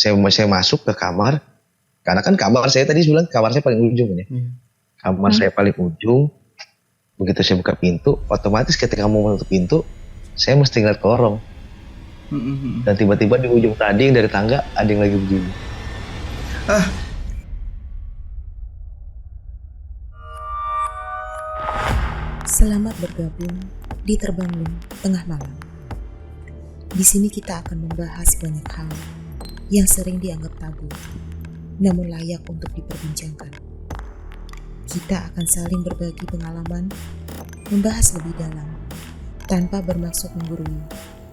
Saya masuk ke kamar, karena kan kamar saya tadi bilang kamar saya paling ujung ya. Kamar saya paling ujung. Begitu saya buka pintu, otomatis ketika mau menutup pintu, saya mesti ngeliat ke lorong. Dan tiba-tiba di ujung tadi yang dari tangga ada yang lagi begini. Selamat bergabung di Terbangun Tengah Malam. Di sini kita akan membahas banyak hal yang sering dianggap tabu, namun layak untuk diperbincangkan. Kita akan saling berbagi pengalaman, membahas lebih dalam, tanpa bermaksud menggurui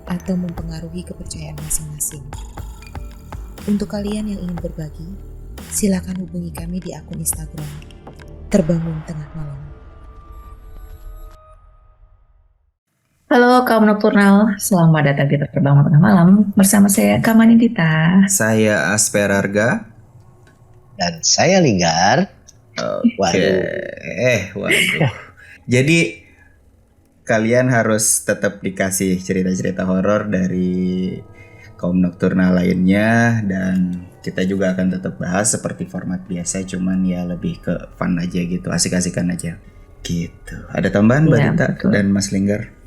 atau mempengaruhi kepercayaan masing-masing. Untuk kalian yang ingin berbagi, silakan hubungi kami di akun Instagram Terbangun Tengah Malam. Halo kaum nokturnal, selamat datang di Terbangun Tengah Malam bersama saya Kamanindita. Saya Asperarga. Dan saya Linggar. Waduh. Jadi kalian harus tetap dikasih cerita-cerita horor dari kaum nokturnal lainnya, dan kita juga akan tetap bahas seperti format biasa, cuman ya lebih ke fun aja gitu, asik-asikan aja gitu. Ada tambahan Mbak Dita dan Mas Linggar?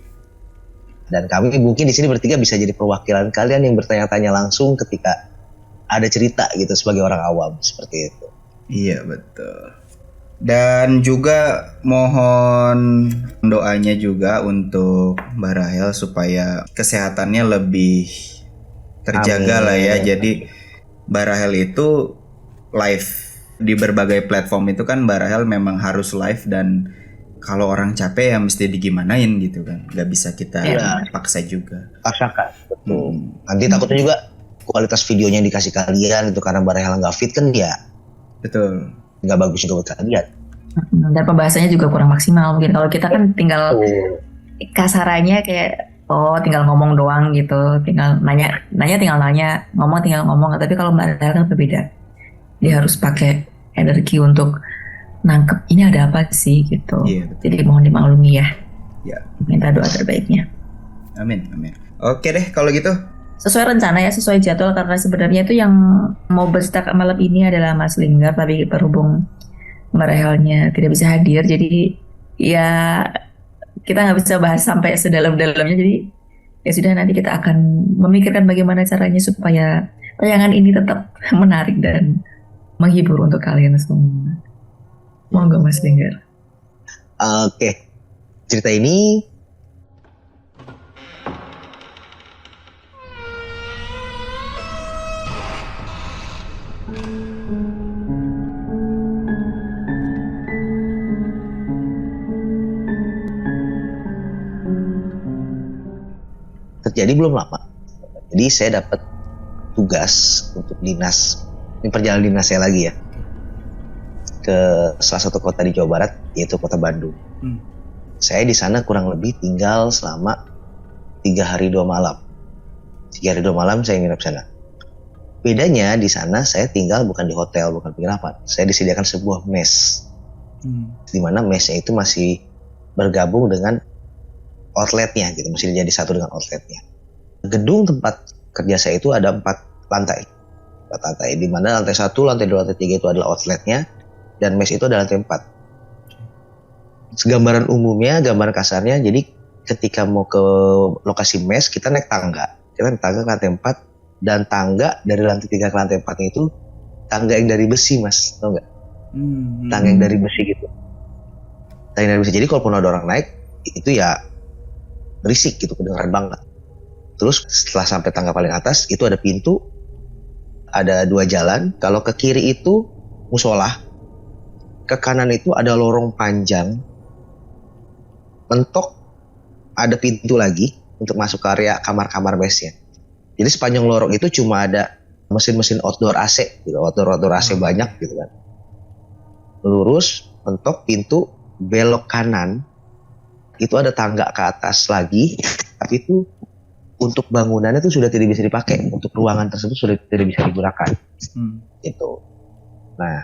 Dan kami mungkin di sini bertiga bisa jadi perwakilan kalian yang bertanya-tanya langsung ketika ada cerita gitu sebagai orang awam seperti itu. Iya betul. Dan juga mohon doanya juga untuk Mbak Rahel supaya kesehatannya lebih terjaga. Amin. Lah ya. Jadi Mbak Rahel itu live di berbagai platform itu kan Mbak Rahel memang harus live, dan kalau orang capek ya mesti digimanain gitu kan, nggak bisa kita paksa juga. Paksakan, betul. Nanti takutnya juga kualitas videonya yang dikasih kalian itu karena Mbak Rahel nggak fit kan ya. Betul. Nggak bagus juga buat kalian. Dan pembahasannya juga kurang maksimal mungkin. Kalau kita kan tinggal kasarannya kayak tinggal ngomong doang gitu, tinggal nanya tinggal nanya, ngomong tinggal ngomong. Tapi kalau Mbak Rahel kan berbeda. Dia harus pakai energi untuk nangkep ini ada apa sih gitu. Jadi mohon dimaklumi ya. Minta doa terbaiknya. Amin. Oke deh kalau gitu. Sesuai rencana ya, sesuai jadwal, karena sebenarnya itu yang mau bercerita malam ini adalah Mas Linggar, tapi berhubung Mbak Rahelnya tidak bisa hadir, jadi ya kita nggak bisa bahas sampai sedalam-dalamnya. Jadi ya sudah, nanti kita akan memikirkan bagaimana caranya supaya tayangan ini tetap menarik dan menghibur untuk kalian semua. Monggo Mas Linggar. Oke. Cerita ini terjadi belum lama. Jadi saya dapat tugas untuk dinas, ini perjalanan dinas saya lagi ya, ke salah satu kota di Jawa Barat, yaitu kota Bandung. Saya di sana kurang lebih tinggal selama 3 hari 2 malam. 3 hari 2 malam saya nginep sana. Bedanya di sana saya tinggal bukan di hotel, bukan penginapan. Saya disediakan sebuah mes. Di mana mesnya itu masih bergabung dengan outletnya gitu, masih jadi satu dengan outletnya. Gedung tempat kerja saya itu ada 4 lantai. 4 lantai, di mana lantai 1, lantai 2, lantai 3 itu adalah outletnya, dan mes itu adalah lantai 4. Gambaran umumnya, gambaran kasarnya, jadi ketika mau ke lokasi mes, kita naik tangga. Kita naik tangga ke lantai 4, dan tangga dari lantai 3 ke lantai 4 itu tangga yang dari besi, Mas, tau nggak? Tangga yang dari besi gitu. Tangga yang dari besi, jadi kalaupun ada orang naik, itu ya berisik gitu, kedengaran banget. Terus setelah sampai tangga paling atas, itu ada pintu, ada 2 jalan. Kalau ke kiri itu musola, ke kanan itu ada lorong panjang, mentok ada pintu lagi untuk masuk ke area kamar-kamar mesnya. Jadi sepanjang lorong itu cuma ada mesin-mesin outdoor AC gitu, outdoor AC banyak gitu kan. Lurus, mentok, pintu, belok kanan, itu ada tangga ke atas lagi, tapi itu untuk bangunannya itu sudah tidak bisa dipakai, untuk ruangan tersebut sudah tidak bisa digunakan. Gitu. Nah,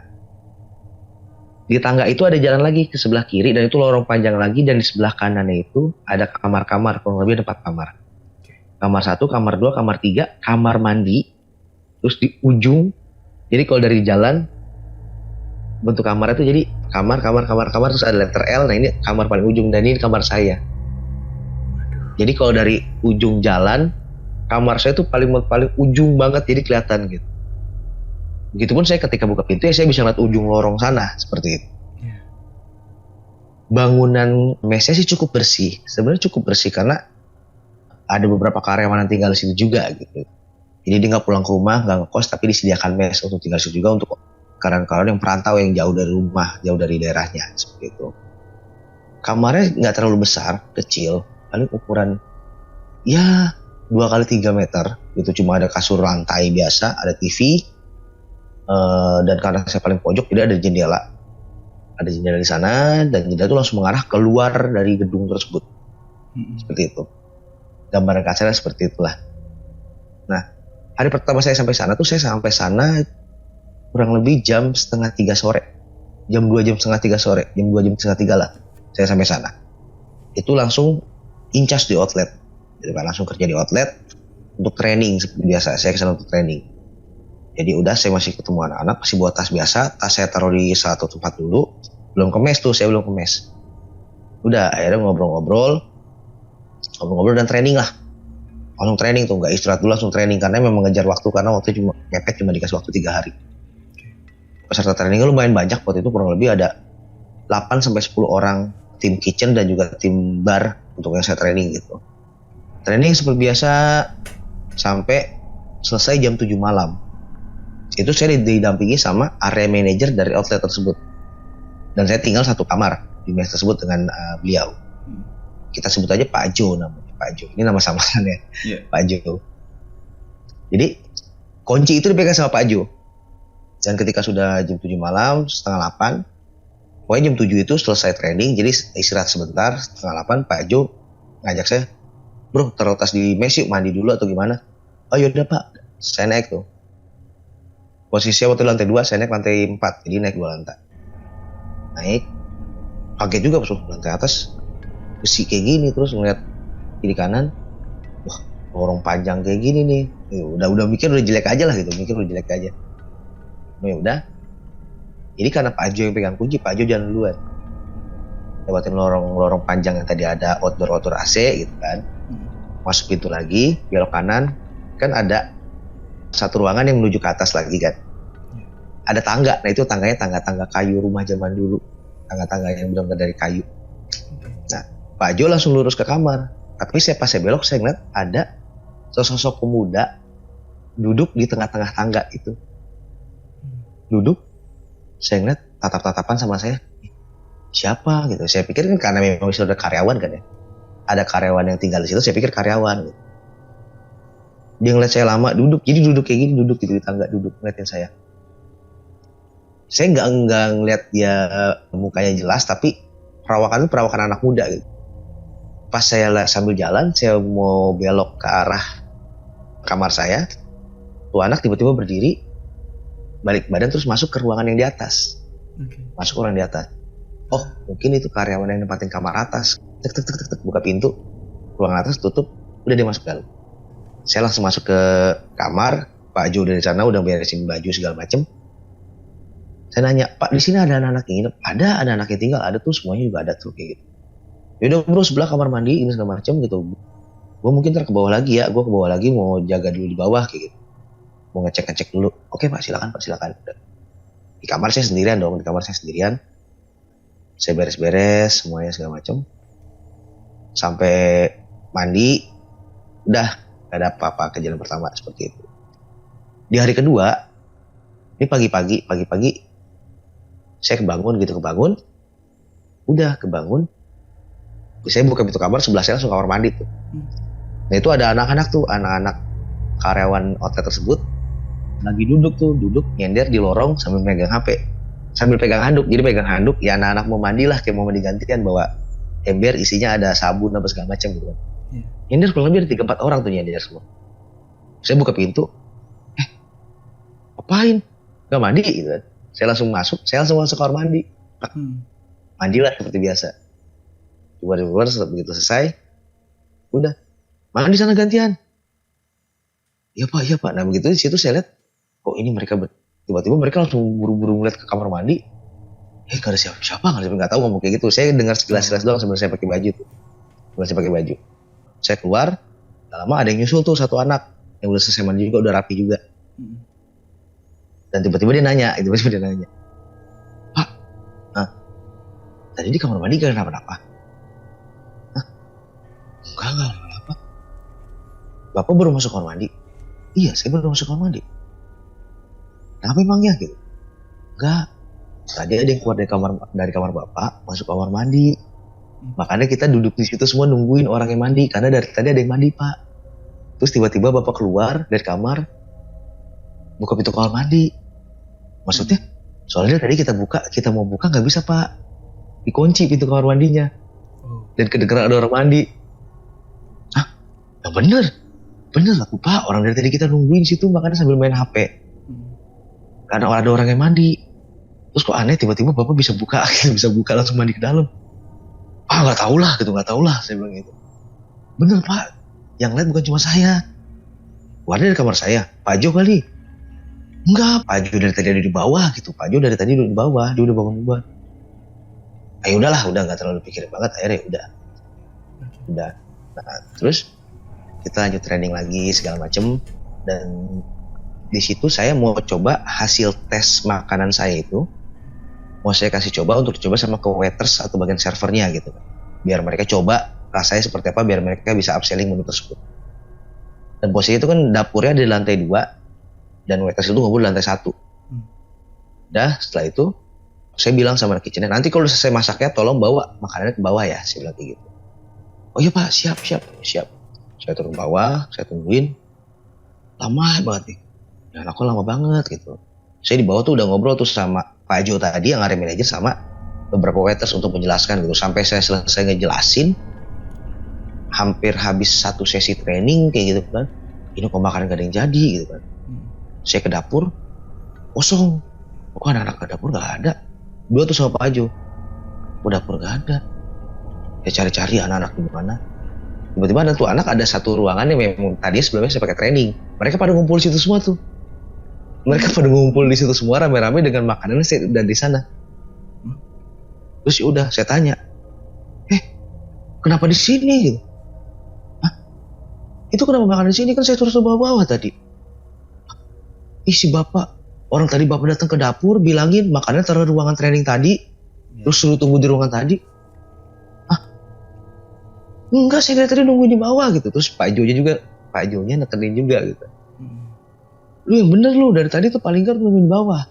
di tangga itu ada jalan lagi ke sebelah kiri, dan itu lorong panjang lagi, dan di sebelah kanannya itu ada kamar-kamar, kurang lebih ada 4 kamar. Kamar 1, kamar 2, kamar 3, kamar mandi, Terus di ujung, jadi kalau dari jalan bentuk kamar itu jadi kamar terus ada letter L. Nah ini kamar paling ujung dan ini kamar saya. Jadi kalau dari ujung jalan, kamar saya tuh paling ujung banget, jadi kelihatan gitu. Begitupun saya ketika buka pintu ya saya bisa lihat ujung lorong sana seperti itu. Bangunan mesnya sih cukup bersih, sebenarnya cukup bersih karena ada beberapa karyawan yang tinggal di sini juga gitu. Jadi dia nggak pulang ke rumah, nggak ngekos, tapi disediakan mes untuk tinggal di situ juga untuk karyawan-karyawan yang perantau yang jauh dari rumah, jauh dari daerahnya seperti itu. Kamarnya nggak terlalu besar, kecil, paling ukuran ya 2x3 meter gitu, cuma ada kasur lantai biasa, ada TV, dan karena saya paling pojok jadi ada jendela di sana, dan jendela itu langsung mengarah keluar dari gedung tersebut. Seperti itu gambaran kasarnya, seperti itulah. Nah hari pertama saya sampai sana tuh, saya sampai sana kurang lebih jam 2:30 sore, jam 2:30 sore, jam 2:30 lah saya sampai sana. Itu langsung incas di outlet gitu kan, langsung kerja di outlet untuk training seperti biasa. Saya kesana untuk training. Jadi udah, saya masih ketemu anak-anak, masih bawa tas biasa, tas saya taruh di satu tempat dulu, belum ke mes tuh, saya belum ke mes. Udah akhirnya ngobrol-ngobrol dan training lah, langsung training tuh, nggak istirahat dulu, langsung training karena memang ngejar waktu, karena waktu cuma mepet, cuma dikasih waktu 3 hari. Peserta trainingnya lumayan banyak waktu itu, kurang lebih ada 8-10 orang tim kitchen dan juga tim bar untuk yang saya training gitu. Training seperti biasa sampai selesai jam 7 malam. Itu saya didampingi sama area manager dari outlet tersebut. Dan saya tinggal satu kamar di mes tersebut dengan beliau. Kita sebut aja Pak Jo namanya, Pak Jo. Ini nama samarannya, Pak Jo. Jadi kunci itu dipegang sama Pak Jo. Dan ketika sudah jam 7 malam, 7:30, pokoknya jam 7 itu selesai training, jadi istirahat sebentar, 7:30 Pak Jo ngajak saya, bro taruh tas di mes yuk, mandi dulu atau gimana. Oh yaudah Pak, saya naik tuh. Posisinya waktu lantai 2, saya naik lantai 4, jadi naik 2 lantai. Naik, kaget juga pas lantai atas, besi kayak gini, terus ngeliat kiri kanan, wah lorong panjang kayak gini nih. Udah mikir udah jelek aja lah gitu, Nah udah, jadi karena Pak Jo yang pegang kunci, Pak Jo jalan duluan, lewatin lorong panjang yang tadi ada outdoor AC gitu kan, masuk pintu lagi, belok kanan, kan ada satu ruangan yang menuju ke atas lagi kan, ada tangga. Nah itu tangganya tangga kayu rumah zaman dulu, tangga yang benar-benar dari kayu. Nah Pak Jo langsung lurus ke kamar, tapi pas saya belok, saya ngeliat ada sosok pemuda duduk di tengah-tengah tangga itu. Duduk, saya ngeliat tatap-tatapan sama saya, siapa gitu. Saya pikir kan karena memang sudah karyawan kan ya, ada karyawan yang tinggal di situ, saya pikir karyawan gitu. Dia ngeliat saya lama duduk, jadi duduk kayak gini, duduk gitu di tangga, duduk ngeliatin saya. Saya nggak ngeliat dia mukanya jelas, tapi perawakan anak muda gitu. Pas saya sambil jalan, saya mau belok ke arah kamar saya, tuh anak tiba-tiba berdiri, balik badan terus masuk ke ruangan yang di atas. Masuk ke ruangan di atas. Oh mungkin itu karyawan yang nempatin kamar atas. Tek, buka pintu, ruangan atas tutup, udah dia masuk dalam. Saya langsung masuk ke kamar, Pak Jo dari sana udah beresin baju segala macem. Saya nanya, Pak di sini ada anak-anak yang nginep? Ada anak yang tinggal, ada tuh, semuanya juga ada tuh kayak gitu. Yaudah bro, sebelah kamar mandi ini segala macem gitu. Gue mungkin ntar ke bawah lagi ya, gue ke bawah lagi mau jaga dulu di bawah kayak gitu. Mau ngecek dulu. Oke Pak, silakan. Di kamar saya sendirian. Saya beres-beres semuanya segala macam. Sampai mandi, udah gak ada apa-apa kejadian pertama seperti itu. Di hari kedua, ini pagi-pagi, saya kebangun. Udah kebangun. Saya buka pintu kamar, sebelah saya langsung kamar mandi tuh. Nah itu ada anak-anak karyawan outlet tersebut lagi duduk nyender di lorong sambil pegang HP, sambil pegang handuk. Jadi pegang handuk ya, anak-anak mau mandi lah, kayak mau mandi gantian, bawa ember isinya ada sabun apa segala macam gitu kan. Nyender kurang lebih ada 3-4 orang tuh nyender semua. Saya buka pintu, ngapain? Gak mandi gitu kan. Saya langsung masuk kamar mandi. Mandilah seperti biasa. Keluar begitu selesai, udah mandi sana gantian. Iya pak. Nah begitu di situ saya lihat kok ini mereka tiba-tiba mereka langsung buru-buru ngeliat ke kamar mandi. Gak ada siapa-siapa, nggak tahu ngomong kayak gitu. Saya dengar sekilas-sekilas doang sambil saya pakai baju tuh. Sambil saya pakai baju. Saya keluar, gak lama ada yang nyusul tuh satu anak yang udah selesai mandi juga, udah rapi juga. Dan tiba-tiba dia nanya, Pak, tadi di kamar mandi gak kenapa-napa? Enggak kenapa. Bapak baru masuk kamar mandi? Iya, saya baru masuk kamar mandi. Kenapa emangnya gitu? Enggak. Tadi ada yang keluar dari kamar bapak masuk kamar mandi. Makanya kita duduk di situ semua nungguin orang yang mandi karena dari tadi ada yang mandi pak. Terus tiba-tiba bapak keluar dari kamar, buka pintu kamar mandi. Maksudnya? Soalnya tadi kita mau buka nggak bisa pak, dikunci pintu kamar mandinya. Dan kedengeran ada orang mandi. Hah? Yang bener lah pak. Orang dari tadi kita nungguin situ makanya sambil main HP. Karena ada orang yang mandi. Terus kok aneh tiba-tiba bapak bisa buka langsung mandi ke dalam. Nggak tahu lah saya bilang gitu. Bener pak, yang lihat bukan cuma saya. Warna dari kamar saya, Pak Jo kali. Enggak, Pak Jo dari tadi ada di bawah gitu. Pak Jo dari tadi di bawah, dia udah bangun. Ayo udahlah, udah nggak terlalu pikirin banget. Akhirnya udah. Nah, terus kita lanjut training lagi segala macem. Dan di situ saya mau coba hasil tes makanan saya itu. Mau saya kasih coba untuk dicoba sama ke waiters atau bagian servernya gitu. Biar mereka coba rasanya seperti apa, biar mereka bisa upselling menu tersebut. Dan posisi itu kan dapurnya ada di lantai 2 dan waiters itu ngobrol di lantai 1. Dah setelah itu saya bilang sama kitchennya, nanti kalau selesai masaknya tolong bawa makanannya ke bawah ya, saya bilang kayak gitu. Oh iya pak, siap. Saya turun bawah, saya tungguin. Lama banget nih. Dan aku lama banget gitu. Saya di bawah tuh udah ngobrol tuh sama Pak Jo tadi yang area manajer sama beberapa waiters untuk menjelaskan gitu. Sampai saya selesai ngejelasin, hampir habis satu sesi training kayak gitu kan. Ini kok makanan gak ada yang jadi gitu kan. Saya ke dapur, kosong. Kok anak-anak ke dapur gak ada. Dua tuh sama Pak Jo. Kok dapur gak ada. Saya cari-cari anak-anak di mana. Tiba-tiba ada tuh anak, ada satu ruangan yang memang tadi sebelumnya saya pakai training. Mereka pada ngumpul di situ semua tuh. Mereka pada ngumpul di situ semua rame-rame dengan makanannya saya udah di sana. Terus ya udah saya tanya, kenapa di sini gitu? Hah? Itu kenapa makan di sini, kan saya terus bawa-bawa tadi. Si bapak, orang tadi bapak datang ke dapur bilangin makanannya taruh di ruangan training tadi, terus suruh tunggu di ruangan tadi. Enggak, saya dari tadi nungguin di bawah gitu. Terus Pak Jo-nya nekenin juga gitu. Lu yang bener lu, dari tadi tuh paling nggak nungguin di bawah.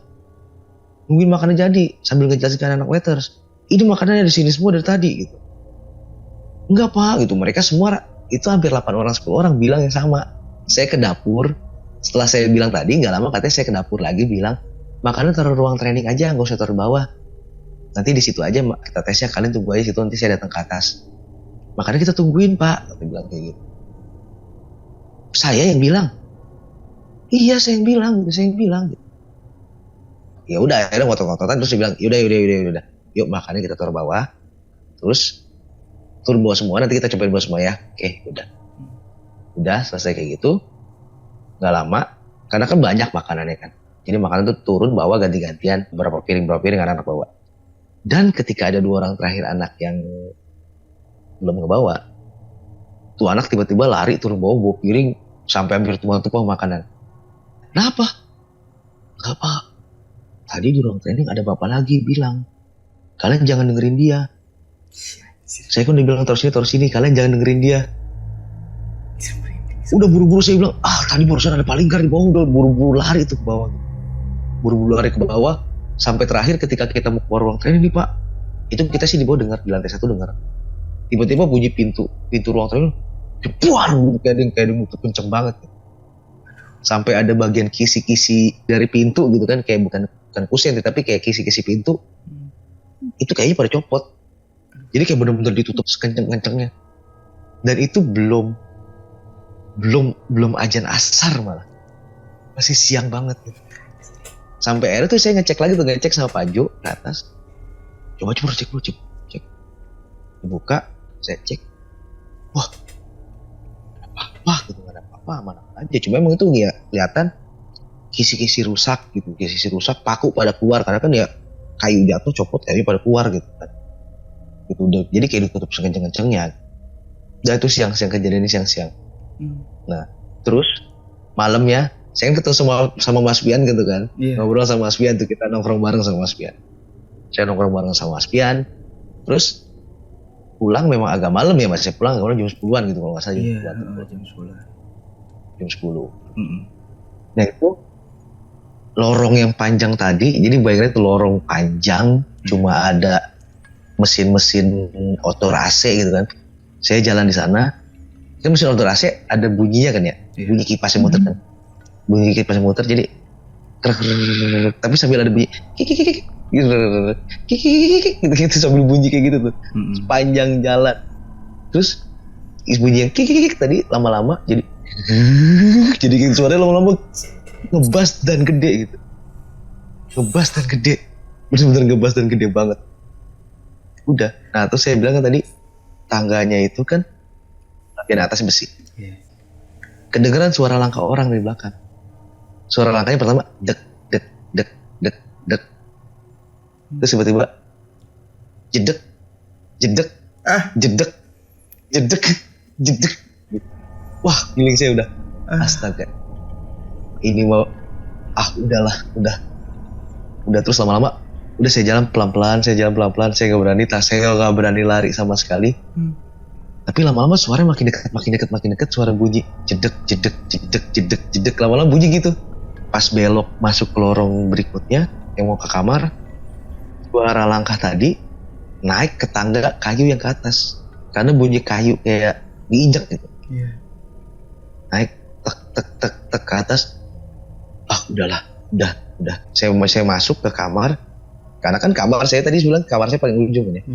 Nungguin makanan jadi, sambil ngejelasin ke anak waiters. Ini makanannya di sini semua dari tadi gitu. Enggak pak gitu, mereka semua itu hampir 8 orang 10 orang bilang yang sama. Saya ke dapur, setelah saya bilang tadi nggak lama katanya saya ke dapur lagi bilang, makanan taruh ruang training aja, nggak usah taruh bawah. Nanti di situ aja kita tesnya, kalian tunggu aja situ, nanti saya datang ke atas. Makanya kita tungguin pak, aku bilang kayak gitu. Saya yang bilang, iya saya yang bilang gitu. Ya udah, akhirnya ngotot-ngototan terus dia bilang, yaudah, yuk makannya kita taruh bawah, terus turun bawah semua, nanti kita cobain bawah semua ya. Oke, udah selesai kayak gitu. Nggak lama, karena kan banyak makanannya kan, jadi makanan tuh turun bawah ganti-gantian, berapa piring anak bawa. Dan ketika ada 2 orang terakhir anak yang belum ngebawa, tuh anak tiba-tiba lari turun bawa piring sampai hampir tumpah-tumpah makanan. Kenapa? Enggak pak, tadi di ruang training ada bapak lagi bilang, kalian jangan dengerin dia. Saya kan udah bilang taruh sini, kalian jangan dengerin dia. Udah buru-buru saya bilang, tadi barusan ada palingkar di bawah, udah buru-buru lari tuh ke bawah. Buru-buru lari ke bawah, sampai terakhir ketika kita mau keluar ruang training nih pak, itu kita sih di bawah dengar, di lantai 1 dengar. Tiba-tiba bunyi pintu ruang training, jepuan, kayak ada nutup kenceng banget. Sampai ada bagian kisi-kisi dari pintu gitu kan, kayak bukan kusen tapi kayak kisi-kisi pintu. Itu kayaknya pada copot. Jadi kayak benar-benar ditutup sekenceng-kencengnya. Dan itu belum ajan asar malah. Masih siang banget gitu. Sampai akhirnya tuh saya ngecek sama Pak Jo ke atas. Coba cek. Dibuka, saya cek. Wah, ada apa-apa gitu, nggak ada apa-apa, aman aja. Cuma emang itu ya kelihatan kisi-kisi rusak gitu, kisi-kisi rusak, paku pada keluar karena kan ya kayu jatuh, copot kayu pada keluar gitu kan. Gitu udah, jadi kayak ditutup sekenceng-kencengnya. Dan itu siang-siang, kejadian ini siang-siang. Nah, terus malamnya saya kan ketemu sama Mas Pian gitu kan. Ngobrol sama Mas Pian tuh, kita nongkrong bareng sama Mas Pian. Saya nongkrong bareng sama Mas Pian. Terus pulang memang agak malam ya Mas, saya pulang jam 10-an gitu kalau nggak salah. Jam 10. Jam 10. Nah itu lorong yang panjang tadi, jadi bayangin itu lorong panjang, cuma ada mesin-mesin outdoor AC gitu kan. Saya jalan di sana, kan mesin outdoor AC ada bunyinya kan ya, bunyi kipasnya muter kan, bunyi kipasnya muter, jadi tapi sambil ada bunyi kik gitu sambil bunyi kayak gitu tuh, sepanjang jalan. Terus bunyi yang kik tadi lama-lama jadi gitu, suaranya lama-lama ngebas dan gede gitu, ngebas dan gede, bener-bener ngebas dan gede banget. Udah, nah terus saya bilang kan tadi tangganya itu kan bagian atas besi, kedengeran suara langkah orang dari belakang. Suara langkahnya pertama dek dek dek dek dek, terus tiba-tiba jedek jedek jedek jedek jedek. Wah, feeling saya udah astaga, ini mau udahlah, udah. Terus lama-lama udah saya jalan pelan-pelan, saya nggak berani, saya nggak berani lari sama sekali. Tapi lama-lama suaranya makin dekat, suara bunyi jedek jedek jedek jedek jedek, lama-lama bunyi gitu. Pas belok masuk ke lorong berikutnya yang mau ke kamar, suara langkah tadi naik ke tangga kayu yang ke atas, karena bunyi kayu kayak diinjak gitu. Naik tek ke atas. Udahlah, udah. Saya masuk ke kamar, karena kan kamar saya tadi bilang kamar saya paling ujung ya.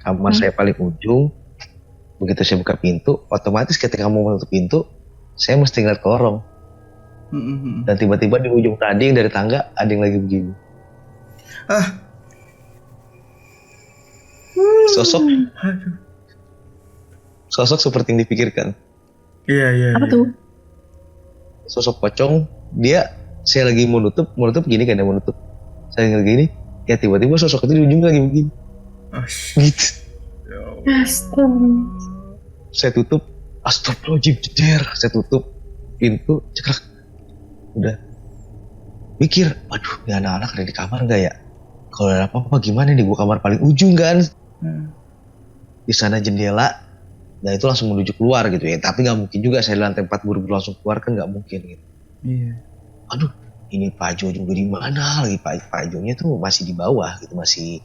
Kamar saya paling ujung. Begitu saya buka pintu, otomatis ketika mau menutup pintu, saya mesti ngeliat ke lorong. Dan tiba-tiba di ujung tadi yang dari tangga ada yang lagi begini. Sosok seperti yang dipikirkan. Iya. Apa tuh? Sosok pocong, saya lagi mau nutup gini kan, mau nutup. Saya lagi gini, ya tiba-tiba sosok itu di ujung lagi begini. Gitu. Saya tutup, astagfirullahaladzim, jeder. Saya tutup pintu, cekrek. Udah. Mikir, waduh, ini anak-anak ada di kamar nggak ya? Kalau ada apa-apa gimana nih, gua kamar paling ujung kan. Di sana jendela, nah itu langsung menuju keluar gitu ya. Tapi nggak mungkin juga saya di lantai 4 buru-buru langsung keluar, kan nggak mungkin gitu. Aduh, ini Pak Jo juga di mana lagi? Pak Jo-nya tuh masih di bawah gitu, masih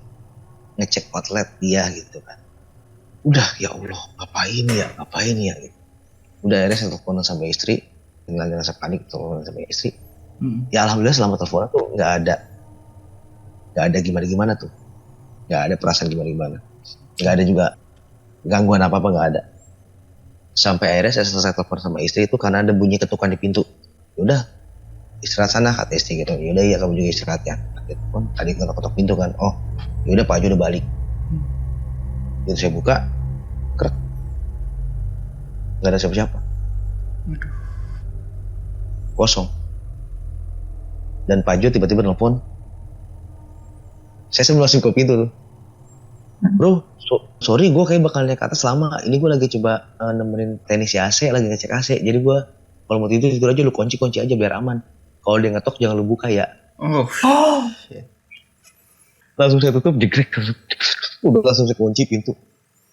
ngecek outlet dia gitu kan. Udah, ya Allah, ngapain ya gitu. Udah, akhirnya saya teleponan sama istri, lagi rasa panik, teleponan sama istri. Ya alhamdulillah selama teleponan tuh nggak ada gimana tuh, nggak ada perasaan gimana, nggak ada juga gangguan apa nggak ada. Sampai akhirnya saya selesai telepon sama istri itu karena ada bunyi ketukan di pintu. Udah, istirahat sana kata istri gitu. Yaudah, iya kamu juga istirahat ya. Tadi ketok pintu kan, yaudah Pak Jo udah balik. Itu saya buka, krek, nggak ada siapa-siapa, kosong. Dan Pak Jo tiba-tiba nelfon. Saya sebelum langsung ke pintu tuh, bro, sorry gue kayak bakal naik ke atas lama. Ini gue lagi coba nemenin teknisi AC, lagi ngecek AC. Jadi gue kalau mau tidur aja, lu kunci aja biar aman. Kalau dia ngetok jangan lu buka ya. Langsung saya tutup, jegrek, udah langsung saya kunci pintu.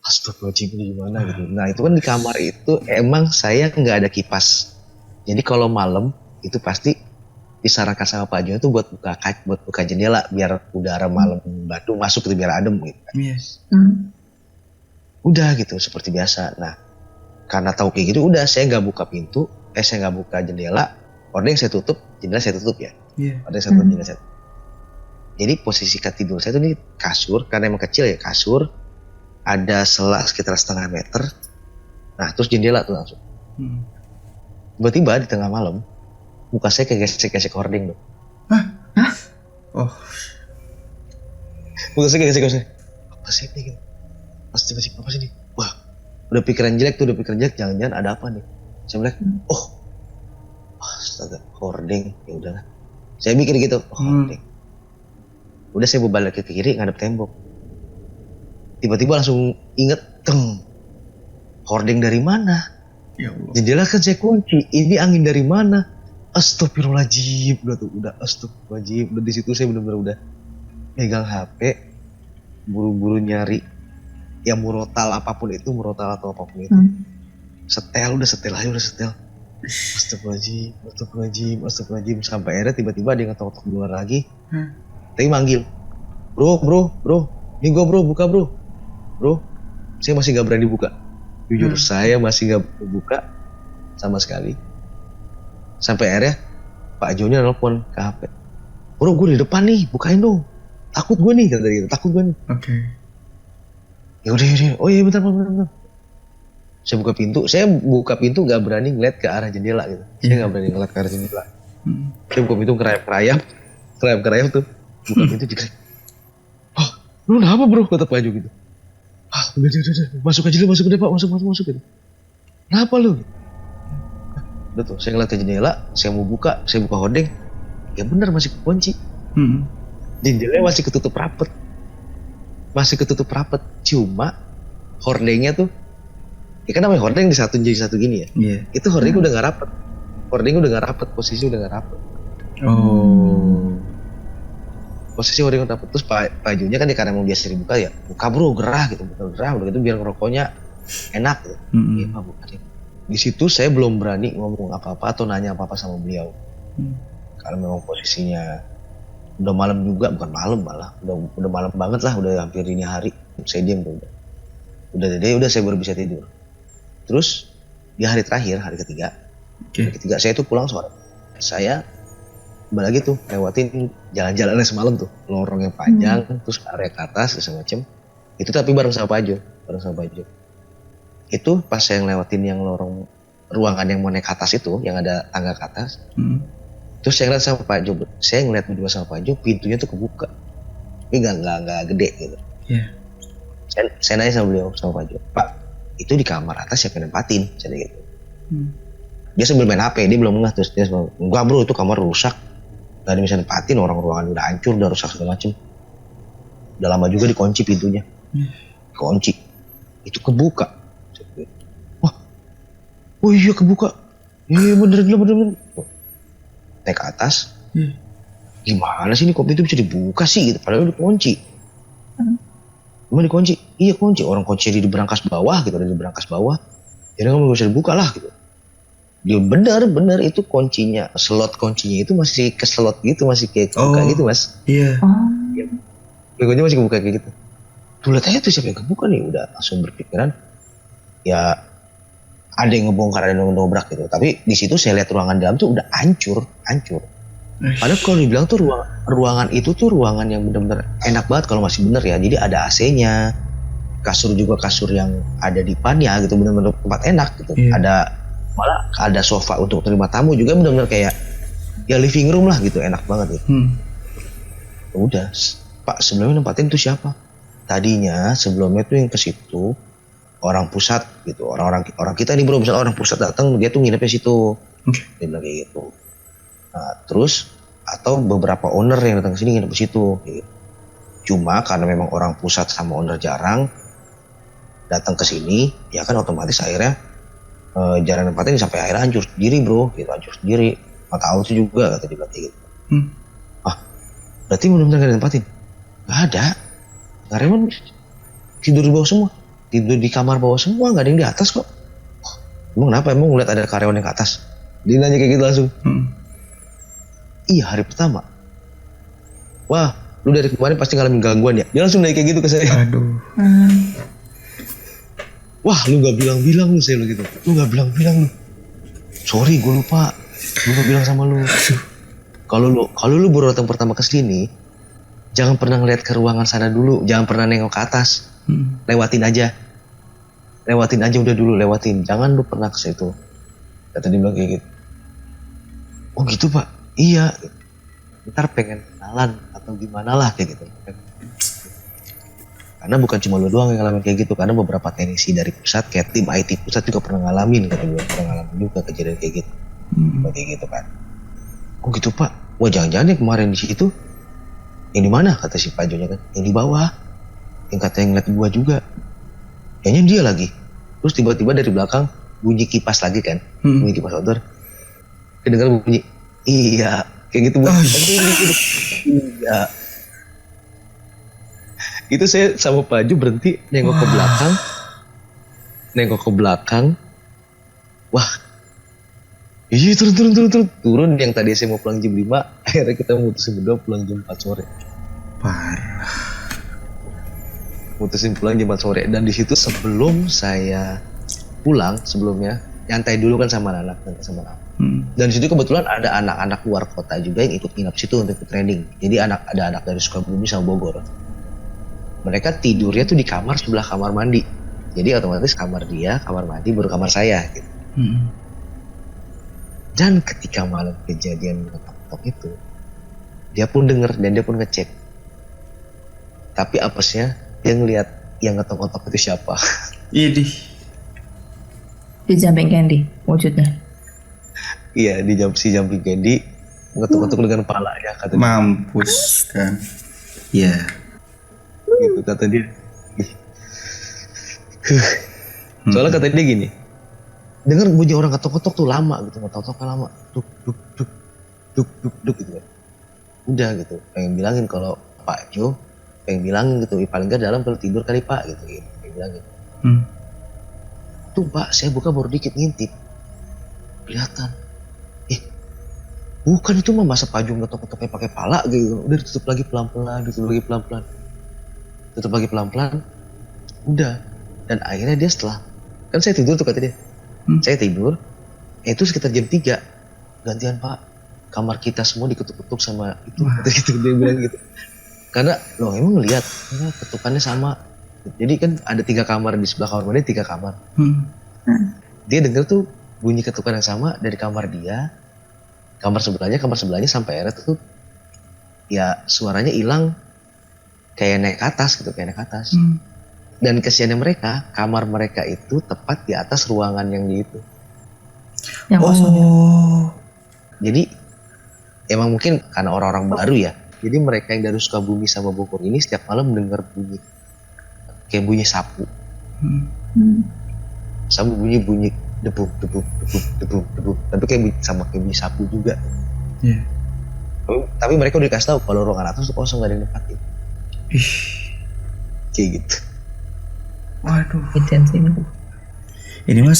Astagfirullahaladzim, ini gimana gitu. Nah itu kan di kamar itu emang saya nggak ada kipas. Jadi kalau malam itu pasti disarankan sama Pak Jo itu buat buka jendela biar udara malam Bandung masuk gitu, biar adem gitu. Udah gitu seperti biasa. Nah karena tahu kayak gitu, udah saya nggak buka pintu, saya nggak buka jendela. Ordeng saya tutup, jendela saya tutup ya. Ordeng saya tutup, jendela saya tutup. Jadi posisi tidur saya tuh ini kasur, karena emang kecil ya kasur, ada selang sekitar setengah meter. Nah terus jendela tuh langsung. Tiba-tiba di tengah malam muka saya kayak gesek-gesek hording tuh. Muka saya kayak gesek-gesek. Apa sih ini gitu? Apa sih ini? Wah, udah pikiran jelek, jangan-jangan ada apa nih. Saya bilang, Astaga, hordeng, ya udahlah. Saya mikir gitu, hordeng. Udah saya balik ke kiri ngadep tembok. Tiba-tiba langsung inget, hordeng dari mana? Ya Allah. Jendela kan saya kunci, ini angin dari mana? Astagfirullahaladzim, udah astagfirullahaladzim. Udah di situ saya benar-benar udah megang HP, buru-buru nyari yang murotal apapun itu, murotal atau apapun itu. Setel aja. Astagfirullahaladzim. Sampai akhirnya tiba-tiba ada yang ngetok-ngetok di luar lagi. Tapi manggil, bro, ini gua bro, buka bro. Bro, saya masih gak berani buka. Jujur, saya masih gak berani buka sama sekali. Sampai akhirnya Pak Joni nelfon ke HP. Bro, gue di depan nih, bukain dong. Takut gue nih, kata gitu. Takut gue nih. Oke. Ya udah. Oh iya, bentar. Saya buka pintu gak berani ngeliat ke arah jendela gitu. Saya gak berani ngeliat ke arah jendela. Saya buka pintu kerayap tuh. Buka pintu jegrek. Oh, lu kenapa bro? Kata Pak Jo gitu. Udah. Masuk aja Pak. Masuk gitu. Kenapa lu? Udah tuh, saya ngeliat ke jendela, saya mau buka, hordeng. Ya bener, masih kekunci. Jendelanya masih ketutup rapet. Cuma hordengnya tuh, ya kan namanya hordeng di satu jadi satu gini ya. Iya. Itu hordeng udah gak rapet. Posisi udah gak rapet. Oh. Posisi hordeng udah rapet. Terus bajunya kan karena mau biasa dibuka ya, buka bro, gerah gitu. Udah gitu biar ngerokoknya enak gitu. Iya Pak, buka deh. Di situ saya belum berani ngomong apa-apa atau nanya apa-apa sama beliau. Karena memang posisinya udah malam juga, bukan malam malah, udah malam banget lah, udah hampir dini hari. Saya diam tuh. Udah saya baru bisa tidur. Terus di hari terakhir, hari ketiga saya tuh pulang sore. Saya balik tuh lewatin jalan-jalannya semalam tuh, lorong yang panjang, terus area ke atas segala macem. Itu tapi bareng sama Pak Jo. Itu pas saya ngelewatin yang lorong ruangan yang mau naik ke atas itu, yang ada tangga ke atas. Terus saya ngeliat sama Pak Jo, berdua sama Pak Jo, pintunya tuh kebuka. Ini nggak gede gitu. Saya nanya sama beliau, sama Pak Jo, Pak, itu di kamar atas siapa yang nempatin? Saya gitu. Dia sambil main HP, dia belum ngeh. Terus dia bilang, enggak bro, itu kamar rusak, nggak ada yang bisa nempatin, orang ruangan udah hancur, udah rusak segala macem. Udah lama juga dikunci pintunya. Kunci itu kebuka. Oh iya kebuka. Iya bener. Naik ke atas. Gimana sih ini kok pintu bisa dibuka sih gitu. Padahal udah kunci. Gimana dikunci? Iya kunci. Orang kunci di berangkas bawah gitu. Ada di berangkas bawah. Jadi nggak bisa dibuka lah gitu. Dia bener itu kuncinya. Slot kuncinya itu masih ke slot gitu. Masih kayak kebuka gitu mas. Iya. Kuncinya masih kebuka kayak gitu. Tuh lihat aja tuh siapa yang kebuka nih. Udah langsung berpikiran. Ya ada yang ngebongkar, ada yang ngedobrak gitu. Tapi di situ saya lihat ruangan dalam tuh udah hancur. Padahal kalau dibilang tuh ruangan itu tuh ruangan yang benar-benar enak banget kalau masih bener ya. Jadi ada AC-nya, kasur juga kasur yang ada di depannya gitu, benar-benar tempat enak gitu. Malah ada sofa untuk terima tamu juga benar-benar kayak ya living room lah gitu, enak banget gitu. Udah, Pak sebelumnya nempatin tuh siapa? Tadinya sebelumnya tuh yang ke situ orang pusat gitu, orang kita nih bro, misalnya orang pusat datang dia tuh nginepnya situ. Dia bilang kayak gitu. Nah terus atau beberapa owner yang datang ke sini nginep di situ gitu. Cuma karena memang orang pusat sama owner jarang datang ke sini, ya kan otomatis akhirnya jarang nempatin sampai akhirnya hancur sendiri bro, gitu, hancur sendiri. Nggak tahu tuh juga kata dia kayak gitu. Berarti benar-benar nggak nempatin? Nggak ada. Karyawan tidur di bawah semua. Tidur di kamar bawah semua, nggak ada yang di atas kok. Emang kenapa? Emang ngeliat ada karyawan yang ke atas? Dia nanya kayak gitu langsung. Iya hari pertama. Wah, lu dari kemarin pasti ngalamin gangguan ya? Dia langsung nanya kayak gitu ke saya. Aduh. Wah, lu nggak bilang-bilang lu, saya gitu. Lu nggak bilang-bilang lu. Sorry, gue lupa. Gue nggak bilang sama lu. Kalau lu baru datang pertama ke sini, jangan pernah ngeliat ke ruangan sana dulu. Jangan pernah nengok ke atas. Lewatin aja udah dulu, lewatin. Jangan lu pernah ke situ. Kata dia bilang kayak gitu. Oh gitu pak? Iya. Ntar pengen kenalan atau gimana lah kayak gitu. Karena bukan cuma lu doang yang ngalamin kayak gitu. Karena beberapa teknisi dari pusat kayak tim IT pusat juga pernah ngalamin. Kata gue pernah ngalamin juga kejadian kayak gitu. Kayak gitu kan. Oh gitu Pak, wah jangan-jangan yang kemarin di situ, yang di mana kata si Pak Jonya kan, yang di bawah, yang katanya ngeliat gua juga, kayaknya dia lagi. Terus tiba-tiba dari belakang bunyi kipas lagi kan, bunyi kipas outdoor, kedengar bunyi, iya, kayak gitu Bu. Gitu. Iya. Itu saya sama Pak Jo berhenti nengok ke belakang, wah. Iya turun yang tadi saya mau pulang jam 5 akhirnya kita mutusin berdua pulang jam 4 sore. Parah. Mutusin pulang jam 4 sore dan di situ sebelum saya pulang sebelumnya nyantai dulu kan sama anak. Dan di situ kebetulan ada anak-anak luar kota juga yang ikut nginap situ untuk ikut training. Jadi ada anak dari Sukabumi sama Bogor. Mereka tidurnya tuh di kamar sebelah kamar mandi. Jadi otomatis kamar dia, kamar mandi baru kamar saya gitu. Dan ketika malam kejadian ngetok-ngetok itu, dia pun denger dan dia pun ngecek. Tapi apesnya dia ngelihat yang ngetok-ngetok itu siapa. Idih. Di jumping candy wujudnya. Iya, di jumping candy ngetok-ngetok dengan palanya kata dia. Mampus kan. Iya. Gitu kata dia. Soalnya kata dia gini, dengar bunyi orang ketok-ketok tuh lama gitu, ngetok-ketoknya lama, duk gitu kan. Udah gitu, pengen bilangin kalau Pak Jo, pengen bilangin gitu, paling nggak dalam kalau tidur kali Pak gitu, pengen bilangin. Tuh Pak, saya buka baru dikit ngintip, kelihatan, bukan itu mah masa Pak Jo ngetok-ketoknya pakai pala gitu, udah ditutup lagi pelan-pelan, udah, dan akhirnya dia setelah, kan saya tidur tuh kata dia. Saya tidur, itu sekitar jam 3 gantian Pak, kamar kita semua diketuk-ketuk sama itu, gitu dia bilang gitu. Karena loh emang ngeliat, ketukannya sama. Jadi kan ada 3 kamar di sebelah kamar mandi, 3 kamar. Dia denger tuh bunyi ketukan yang sama dari kamar dia, kamar sebelahnya sampai akhirnya tuh ya suaranya hilang, kayak naik atas gitu, Dan kesiannya mereka, kamar mereka itu tepat di atas ruangan yang di itu. Yang kosong. Jadi emang mungkin karena orang-orang baru ya. Jadi mereka yang dari Sukabumi sama Bogor ini setiap malam mendengar bunyi kayak bunyi sapu. Sama bunyi debu. Tapi kayak sama kayak bunyi sapu juga. Yeah. Tapi mereka udah dikasih tahu kalau ruangan atas tuh kosong, gak ada yang nempatin. Kayak gitu. Waduh. Ini mah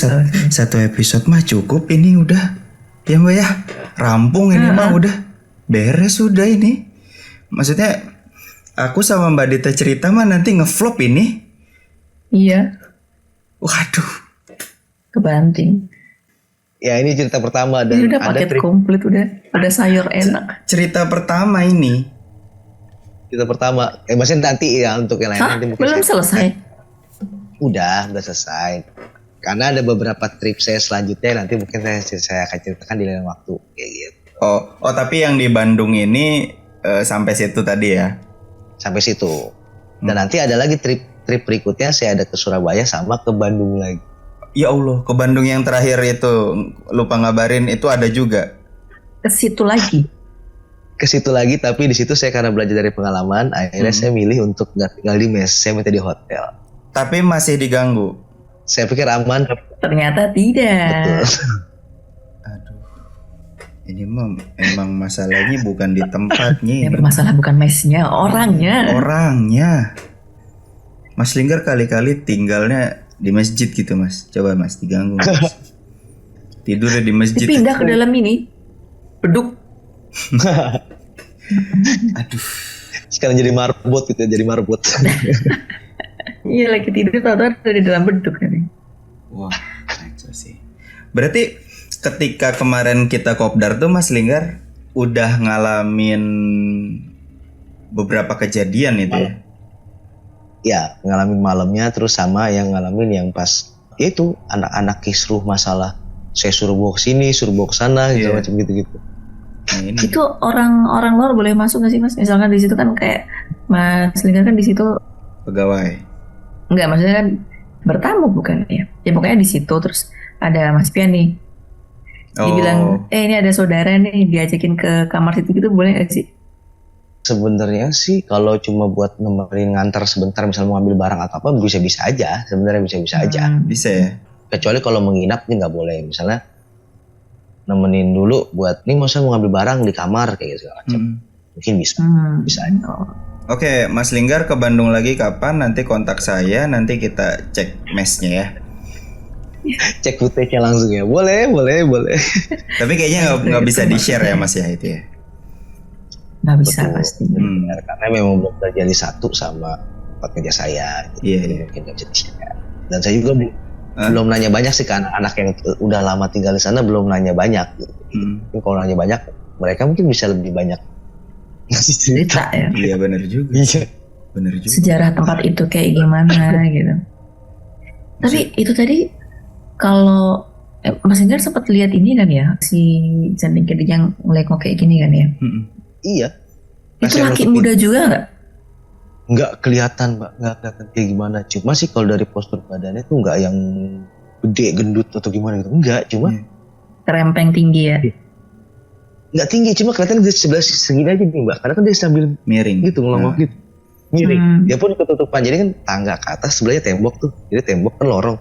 satu episode mah cukup, ini udah ya Mbak ya, rampung ini mah udah beres sudah ini. Maksudnya aku sama Mbak Dita cerita mah nanti ngevlog ini. Iya. Waduh. Kebanting. Ya ini cerita pertama dan ini udah paket komplit, udah sayur enak. Cerita pertama ini. Maksudnya nanti ya untuk yang lain nanti mungkin belum selesai. Udah selesai. Karena ada beberapa trip saya selanjutnya nanti mungkin saya akan ceritakan di lain waktu kayak gitu. Oh tapi yang di Bandung ini sampai situ tadi ya? Sampai situ. Dan nanti ada lagi trip berikutnya saya ada ke Surabaya sama ke Bandung lagi. Ya Allah, ke Bandung yang terakhir itu lupa ngabarin itu ada juga. Ke situ lagi tapi di situ saya karena belajar dari pengalaman akhirnya saya milih untuk nggak tinggal di mes, saya minta di hotel. Tapi masih diganggu. Saya pikir aman. Ternyata tidak. Betul. Aduh. Ini emang masalahnya bukan di tempatnya. Yang bermasalah bukan mesnya, orangnya. Mas Linggar kali-kali tinggalnya di masjid gitu Mas. Coba Mas diganggu Mas. Tidurnya di masjid. Dipindah ke dalam ini. Beduk. Aduh. Sekarang jadi marbot gitu ya, Iya lagi tidur tahu-tahu ada di dalam beduk nih. Wah, kacau sih. Berarti ketika kemarin kita kopdar tuh Mas Linggar udah ngalamin beberapa kejadian itu ya? Ya, ngalamin malamnya terus sama yang ngalamin yang pas itu anak-anak kisruh masalah saya suruh bawa ke sini, suruh bawa ke sana gitu macam gitu-gitu. Nah, itu orang luar boleh masuk nggak sih Mas? Misalkan di situ kan kayak Mas Linggar kan di situ pegawai. Enggak, maksudnya kan bertamu bukan ya? Ya pokoknya di situ terus ada Mas Pian nih. Dibilang, ini ada saudara nih, diajakin ke kamar situ gitu, boleh gak sih? Sebenarnya sih kalau cuma buat nemenin nganter sebentar, misalnya mau ambil barang atau apa, bisa-bisa aja. Sebenarnya bisa-bisa aja. Bisa ya. Kecuali kalau menginap ini nggak boleh. Misalnya nemenin dulu buat nih, mau ngambil barang di kamar kayak gitu segala macam. Mungkin bisa aja. Oke, Mas Linggar ke Bandung lagi kapan? Nanti kontak saya, nanti kita cek mesnya ya. Cek footage-nya langsung ya. Boleh. Tapi kayaknya nggak bisa di-share ya Mas ya itu ya. Nggak bisa Betul. pasti. Karena memang belum terjadi satu sama tempat kerja saya. Iya, Jadi iya. mungkin nggak bisa di-share. Dan saya juga belum nanya banyak sih ke anak-anak yang udah lama tinggal di sana, belum nanya banyak. Gitu. Mungkin kalau nanya banyak, mereka mungkin bisa lebih banyak ngasih cerita. Cerita ya. Iya benar juga. Iya. Benar juga. Sejarah tempat itu kayak gimana gitu. Tapi itu tadi kalau Mas Linggar sempat lihat ini kan ya, si Zanding Kedi yang ngelengok kayak gini kan ya. Iya. Itu Saya laki nutupin. muda juga nggak? Nggak kelihatan, Mbak. Nggak kelihatan kayak gimana. Cuma sih kalau dari postur badannya tuh nggak yang gede, gendut atau gimana gitu. Enggak, cuma Kerempeng tinggi ya. nggak tinggi. Cuma kelihatan di sebelah segini aja nih, Mbak. Karena kan dia sambil Miring. gitu, ngelongok Nah. gitu. Miring. Dia pun ketutupan. Jadi kan tangga ke atas, sebelahnya tembok tuh. Jadi tembok kan lorong.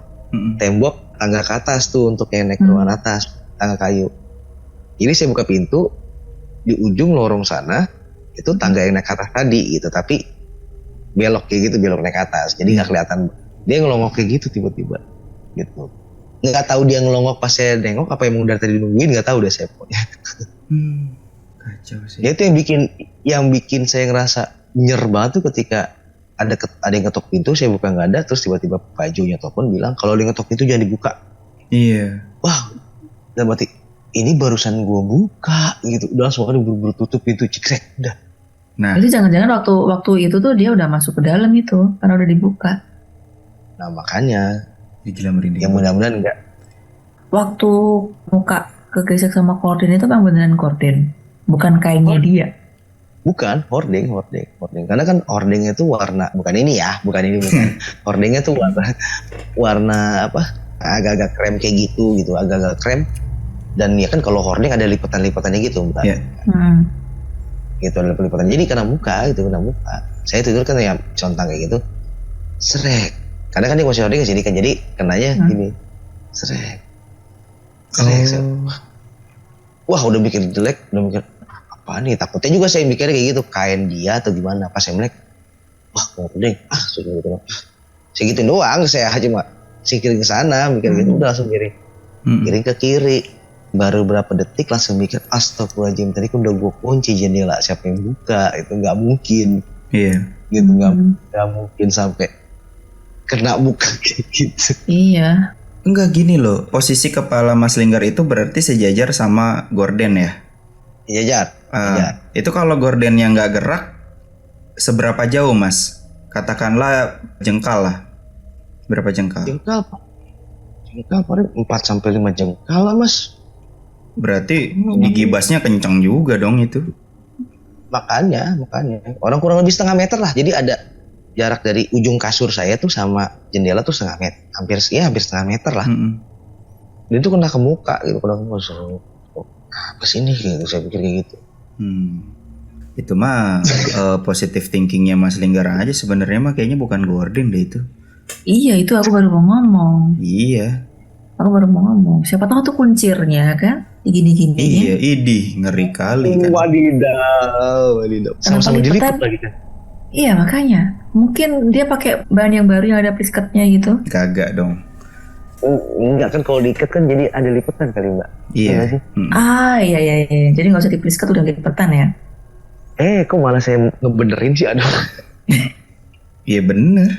Tembok, tangga ke atas tuh untuk yang naik ke ruangan atas. Tangga kayu. Jadi saya buka pintu, di ujung lorong sana, itu tangga yang naik ke atas tadi gitu. Tapi belok kayak gitu, belok naik ke atas. Jadi nggak kelihatan. Dia ngelongok kayak gitu tiba-tiba. Gitu. Nggak tahu dia ngelongok pas saya nengok, apa emang dari tadi nungguin, nggak tahu deh saya pokoknya. Kacau sih. Ya itu yang bikin saya ngerasa nyer banget tuh ketika ada yang ketok pintu, saya buka nggak ada, terus tiba-tiba Pak Jonya telepon bilang kalau dia ngetok pintu jangan dibuka. Iya. Wah, udah berarti ini barusan gue buka gitu, udah langsung ada buru-buru tutup pintu, cikrek udah. Nah, Jadi jangan-jangan waktu itu tuh dia udah masuk ke dalam itu karena udah dibuka. Nah makanya gila merinding. ya mudah-mudahan enggak. Waktu muka kegesek sama korden itu kan beneran korden, bukan kainnya dia. Bukan hordeng. Karena kan hordengnya itu warna, bukan ini. Hordengnya tuh warna apa? Agak-agak krem kayak gitu, agak-agak krem. Dan ya kan kalau hordeng ada lipatan-lipatannya gitu, Mbak. Iya. Gitu ada lipatan. Jadi kena muka. Saya tidur kan ya contang kayak gitu. Srek. Karena kan dia masih hordeng sini kan, jadi kenanya gini. Srek. Wah, udah mikir jelek, udah mikir apa nih, takutnya juga saya mikirnya kayak gitu, kain dia atau gimana. Pas saya melek, wah hordeng, sudah gitu. Saya gituin doang, saya cuma singkirin ke sana, mikir gitu, udah langsung kiring ke kiri. Baru berapa detik langsung mikir, astagfirullahaladzim, tadi kan udah gue kunci jendela, siapa yang buka? Itu nggak mungkin. Iya. Gitu, nggak mungkin sampai kena muka kayak gitu. Iya. Enggak, gini loh, posisi kepala Mas Linggar itu berarti sejajar sama gorden ya? Iya, Jar. Itu kalau gordennya nggak gerak, seberapa jauh Mas? Katakanlah jengkal lah. Berapa jengkal? Jengkal paling 4 sampai 5 jengkal lah, Mas. Berarti digibasnya kencang juga dong itu. Makanya orang kurang lebih setengah meter lah. Jadi ada jarak dari ujung kasur saya tuh sama jendela tuh setengah meter, hampir setengah meter lah. Dan itu kena ke muka gitu, ke sini gitu, saya pikir kayak gitu. Itu mah positive thinkingnya Mas Linggar aja sebenarnya mah kayaknya bukan gorden deh itu. Iya, itu aku baru mau ngomong. Iya. Aku baru mau ngomong. Siapa tahu tuh kuncirnya kan? Gini-gini. Iya, idih, ngeri kali kan. Wadidaw. Sama-sama dilipet lagi kan. Iya, makanya. Mungkin dia pakai bahan yang baru yang ada plisketnya gitu. Kagak dong. Enggak kan, kalau diikat kan jadi ada lipetan kali, Mbak. Iya. Sih? Iya. Jadi nggak usah diplisket, udah lipetan ya. Kok malah saya ngebenerin sih, aduh. Iya bener.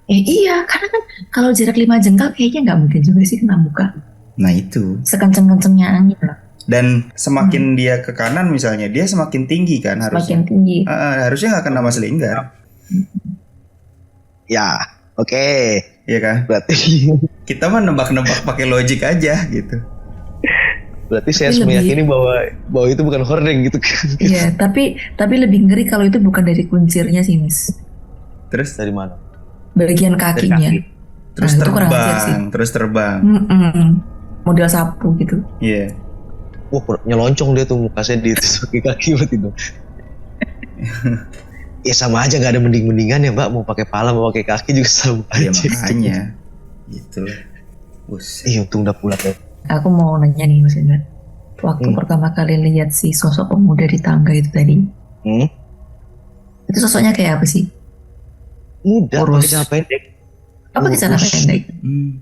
Iya, karena kan kalau jarak 5 jengkal kayaknya nggak mungkin juga sih kena muka. Nah itu. Sekenceng-kencengnya angin lah. Dan semakin dia ke kanan misalnya, dia semakin tinggi kan harusnya. Semakin tinggi. Harusnya nggak kena Mas Linggar. Ya, oke. Iya kan? Berarti kita mah nebak-nebak pakai logik aja gitu. Berarti saya harus meyakini bahwa itu bukan hordeng gitu kan. Iya, tapi lebih ngeri kalau itu bukan dari kuncirnya sih, Miss. Terus dari mana? Bagian kakinya. Terus Nah, itu kurang ajar sih. terbang. Mm-mm. model sapu gitu. Iya. Wah, nyeloncongan dia tuh muka saya di kaki buat itu. Ya sama aja, nggak ada mending-mendingan ya Mbak, mau pakai pala mau pakai kaki juga sama Iya aja. makanya. Gitu. Buset. Untung udah pulang ya. Aku mau nanya nih Mas Indra. Waktu pertama kali lihat si sosok pemuda di tangga itu tadi, itu sosoknya kayak apa sih? Muda, Kurus. pakai celana pendek. Apa pakai celana Kurus. pendek?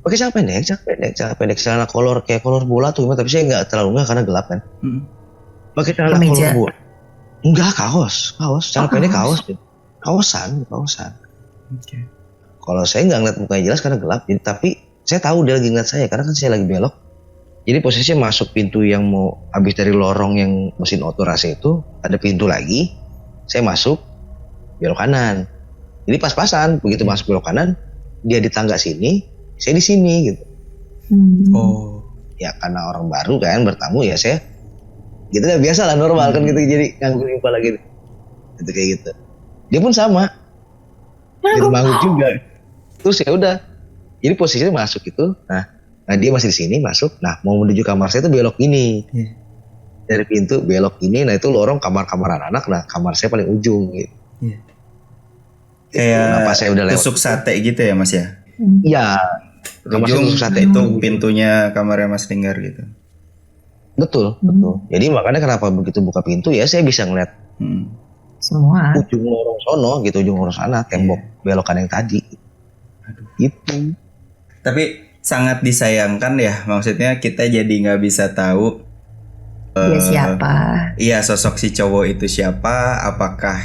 Pakai celana pendek, celana kolor kayak kolor bola tuh, tapi saya nggak terlalu nggak karena gelap kan. Pakai celana kolor Kemeja. bola. Enggak, kaos, celana pendek kaos. kaosan. Oke. Kalau saya nggak ngeliat mukanya jelas karena gelap, jadi, tapi saya tahu dia lagi ngeliat saya karena kan saya lagi belok. Jadi posisinya masuk pintu yang mau habis dari lorong yang mesin auto AC itu, ada pintu lagi. Saya masuk belok kanan. Jadi pas-pasan begitu masuk belok kanan, dia di tangga sini, saya di sini gitu. Oh. Ya karena orang baru kan bertamu ya saya gitu kan biasa lah, normal kan gitu, jadi nganggurin kepala gitu. Gitu kayak gitu. Dia pun sama. Dia manggut juga. Terus ya udah. Jadi posisinya masuk itu. Nah dia masih di sini masuk. Nah mau menuju kamar saya itu belok ini. Iya. Dari pintu belok ini. Nah itu lorong kamar-kamar anak-anak. Nah kamar saya paling ujung gitu. Iya. Kayak Nah, pas saya udah lewat. tusuk sate gitu ya Mas ya? Iya. Kamar saya Ujung tusuk sate itu itu. pintunya kamarnya Mas Linggar gitu. Betul. Jadi makanya kenapa begitu buka pintu ya saya bisa ngeliat Semua. ujung lorong sono gitu, ujung lorong sana, tembok belokan yang tadi. Gitu. Tapi sangat disayangkan ya, maksudnya kita jadi nggak bisa tahu Dia siapa? iya sosok si cowok itu siapa, apakah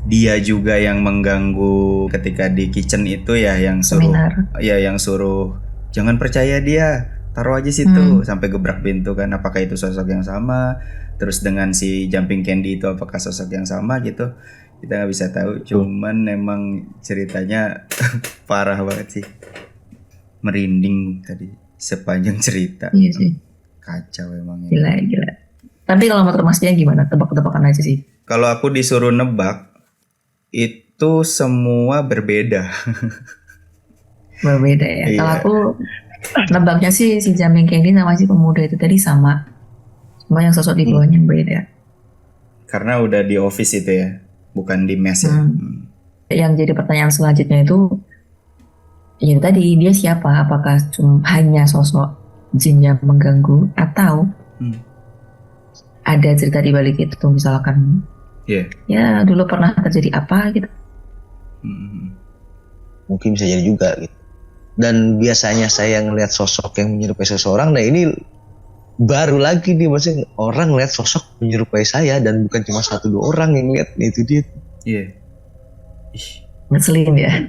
dia juga yang mengganggu ketika di kitchen itu ya, yang suruh Seminar. ya yang suruh jangan percaya dia, taruh aja situ sampai gebrak pintu kan, apakah itu sosok yang sama? Terus dengan si jumping candy itu apakah sosok yang sama gitu, kita nggak bisa tahu. Cuman memang ceritanya parah banget sih, merinding tadi sepanjang cerita. Iya sih. Kacau emang Gila. Tapi kalau menurut Mas Dian gimana? Tebak-tebakan aja sih. Kalau aku disuruh nebak, itu semua berbeda. Berbeda ya. Iya. Kalau aku nebaknya sih si Jamming Candy sama si pemuda itu tadi sama. Cuma yang sosok di bawahnya beda. Karena udah di office itu ya, bukan di mes ya. Yang jadi pertanyaan selanjutnya itu, ya tadi dia siapa? Apakah cuma hanya sosok jin yang mengganggu atau ada cerita di balik itu, misalkan Iya. ya dulu pernah terjadi apa gitu. Mungkin bisa jadi juga gitu. Dan biasanya saya ngelihat sosok yang menyerupai seseorang, nah ini baru lagi nih, maksudnya orang ngelihat sosok menyerupai saya dan bukan cuma 1-2 orang yang lihat, itu dia. Iya. Ngeselin ya.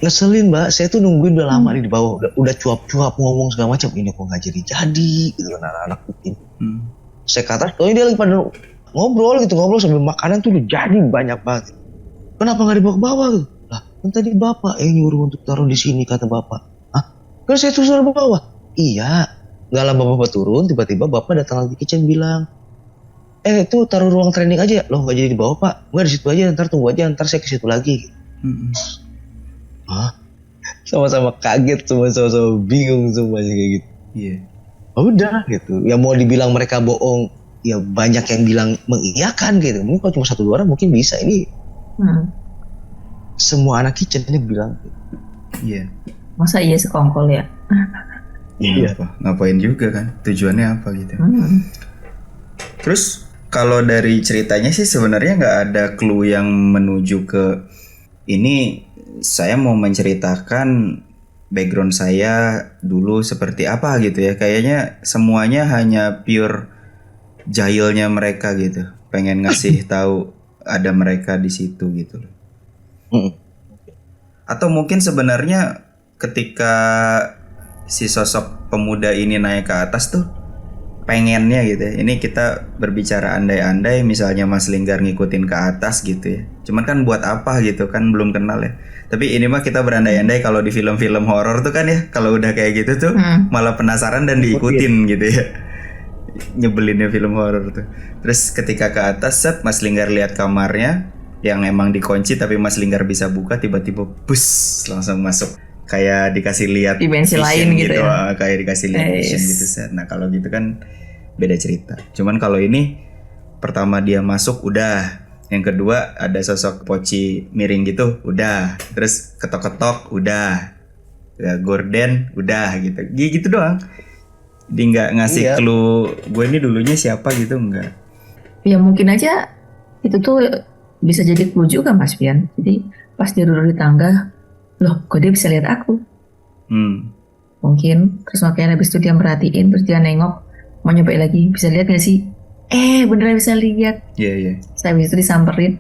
Ngeselin Mbak, saya tuh nungguin udah lama nih di bawah, udah cuap-cuap ngomong segala macam, ini kok nggak jadi gitu kan anak-anak bikin. Saya ke atas, dia lagi pada ngobrol sambil makanan tuh udah jadi banyak banget. Kenapa nggak dibawa ke bawah gitu? Lah kan tadi bapak nyuruh untuk taruh di sini kata bapak. Kan saya tuh suruh bawah. Iya, nggak lama bapak turun, tiba-tiba bapak datang lagi kitchen bilang, itu taruh ruang training aja. Loh nggak jadi di bawah pak? Nggak di situ aja, ntar tunggu aja, ntar saya ke situ lagi. Sama-sama kaget, sama-sama bingung semuanya kayak gitu. Iya. Udah gitu. Ya mau dibilang mereka bohong, ya banyak yang bilang mengiyakan gitu. Mungkin kalau cuma 1-2 orang mungkin bisa. Ini semua anak kitchen ini bilang. Iya. Masa iya sekongkol ya? Iya. Ngapain juga kan? Tujuannya apa gitu? Terus kalau dari ceritanya sih sebenarnya nggak ada clue yang menuju ke ini. Saya mau menceritakan background saya dulu seperti apa gitu ya. Kayaknya semuanya hanya pure jahilnya mereka gitu. Pengen ngasih tahu ada mereka di situ gitu loh. Atau mungkin sebenarnya ketika si sosok pemuda ini naik ke atas tuh pengennya gitu ya. Ini kita berbicara andai-andai misalnya Mas Linggar ngikutin ke atas gitu ya. Cuman kan buat apa gitu kan, belum kenal ya. Tapi ini mah kita berandai-andai kalau di film-film horor tuh kan ya, kalau udah kayak gitu tuh malah penasaran dan diikutin gitu ya. Nyebelinnya film horor tuh. Terus ketika ke atas set Mas Linggar lihat kamarnya yang emang dikunci tapi Mas Linggar bisa buka, tiba-tiba bus langsung masuk kayak dikasih lihat Dimensi vision lain gitu ya. kayak dikasih lihat vision Yes. gitu set. Nah kalau gitu kan beda cerita. Cuman kalau ini pertama dia masuk udah, yang kedua ada sosok poci miring gitu udah, terus ketok-ketok udah, ya, gorden udah gitu, gitu doang. Dia nggak ngasih Iya. clue gue ini dulunya siapa gitu, enggak. Ya mungkin aja itu tuh bisa jadi clue juga Mas Pian. Jadi pas dia duduk di tangga, loh kok dia bisa lihat aku? Mungkin terus makanya habis itu dia merhatiin, terus dia nengok, mau nyobain lagi, bisa lihat gak sih? Beneran bisa lihat. Iya iya. Terus habis itu disamperin,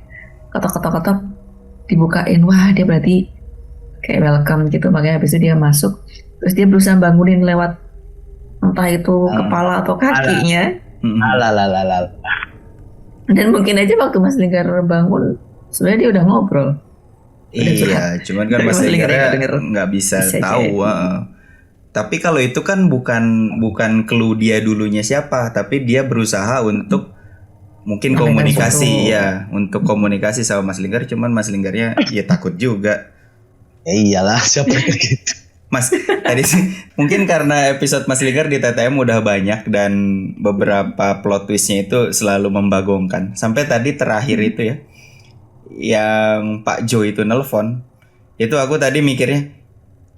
ketok-ketok-ketok, dibukain, wah dia berarti kayak welcome gitu. Makanya habis itu dia masuk, terus dia berusaha bangunin lewat entah itu kepala atau kakinya. Alah. Dan mungkin aja waktu Mas Linggar bangun, sebenarnya dia udah ngobrol. Udah curhat. Iya, cuman kan Tapi Mas Mas Linggar Linggar nggak denger. nggak bisa Bisa tahu. jadi. Tapi kalau itu kan bukan clue dia dulunya siapa, tapi dia berusaha untuk mungkin Mendengar komunikasi suatu- ya, untuk komunikasi sama Mas Linggar. Cuman Mas Linggarnya ya takut juga. Ya iyalah, siapa yang kayak gitu. Mas, tadi sih mungkin karena episode Mas Linggar di TTM udah banyak dan beberapa plot twistnya itu selalu membagongkan. Sampai tadi terakhir itu ya, yang Pak Jo itu nelpon, itu aku tadi mikirnya,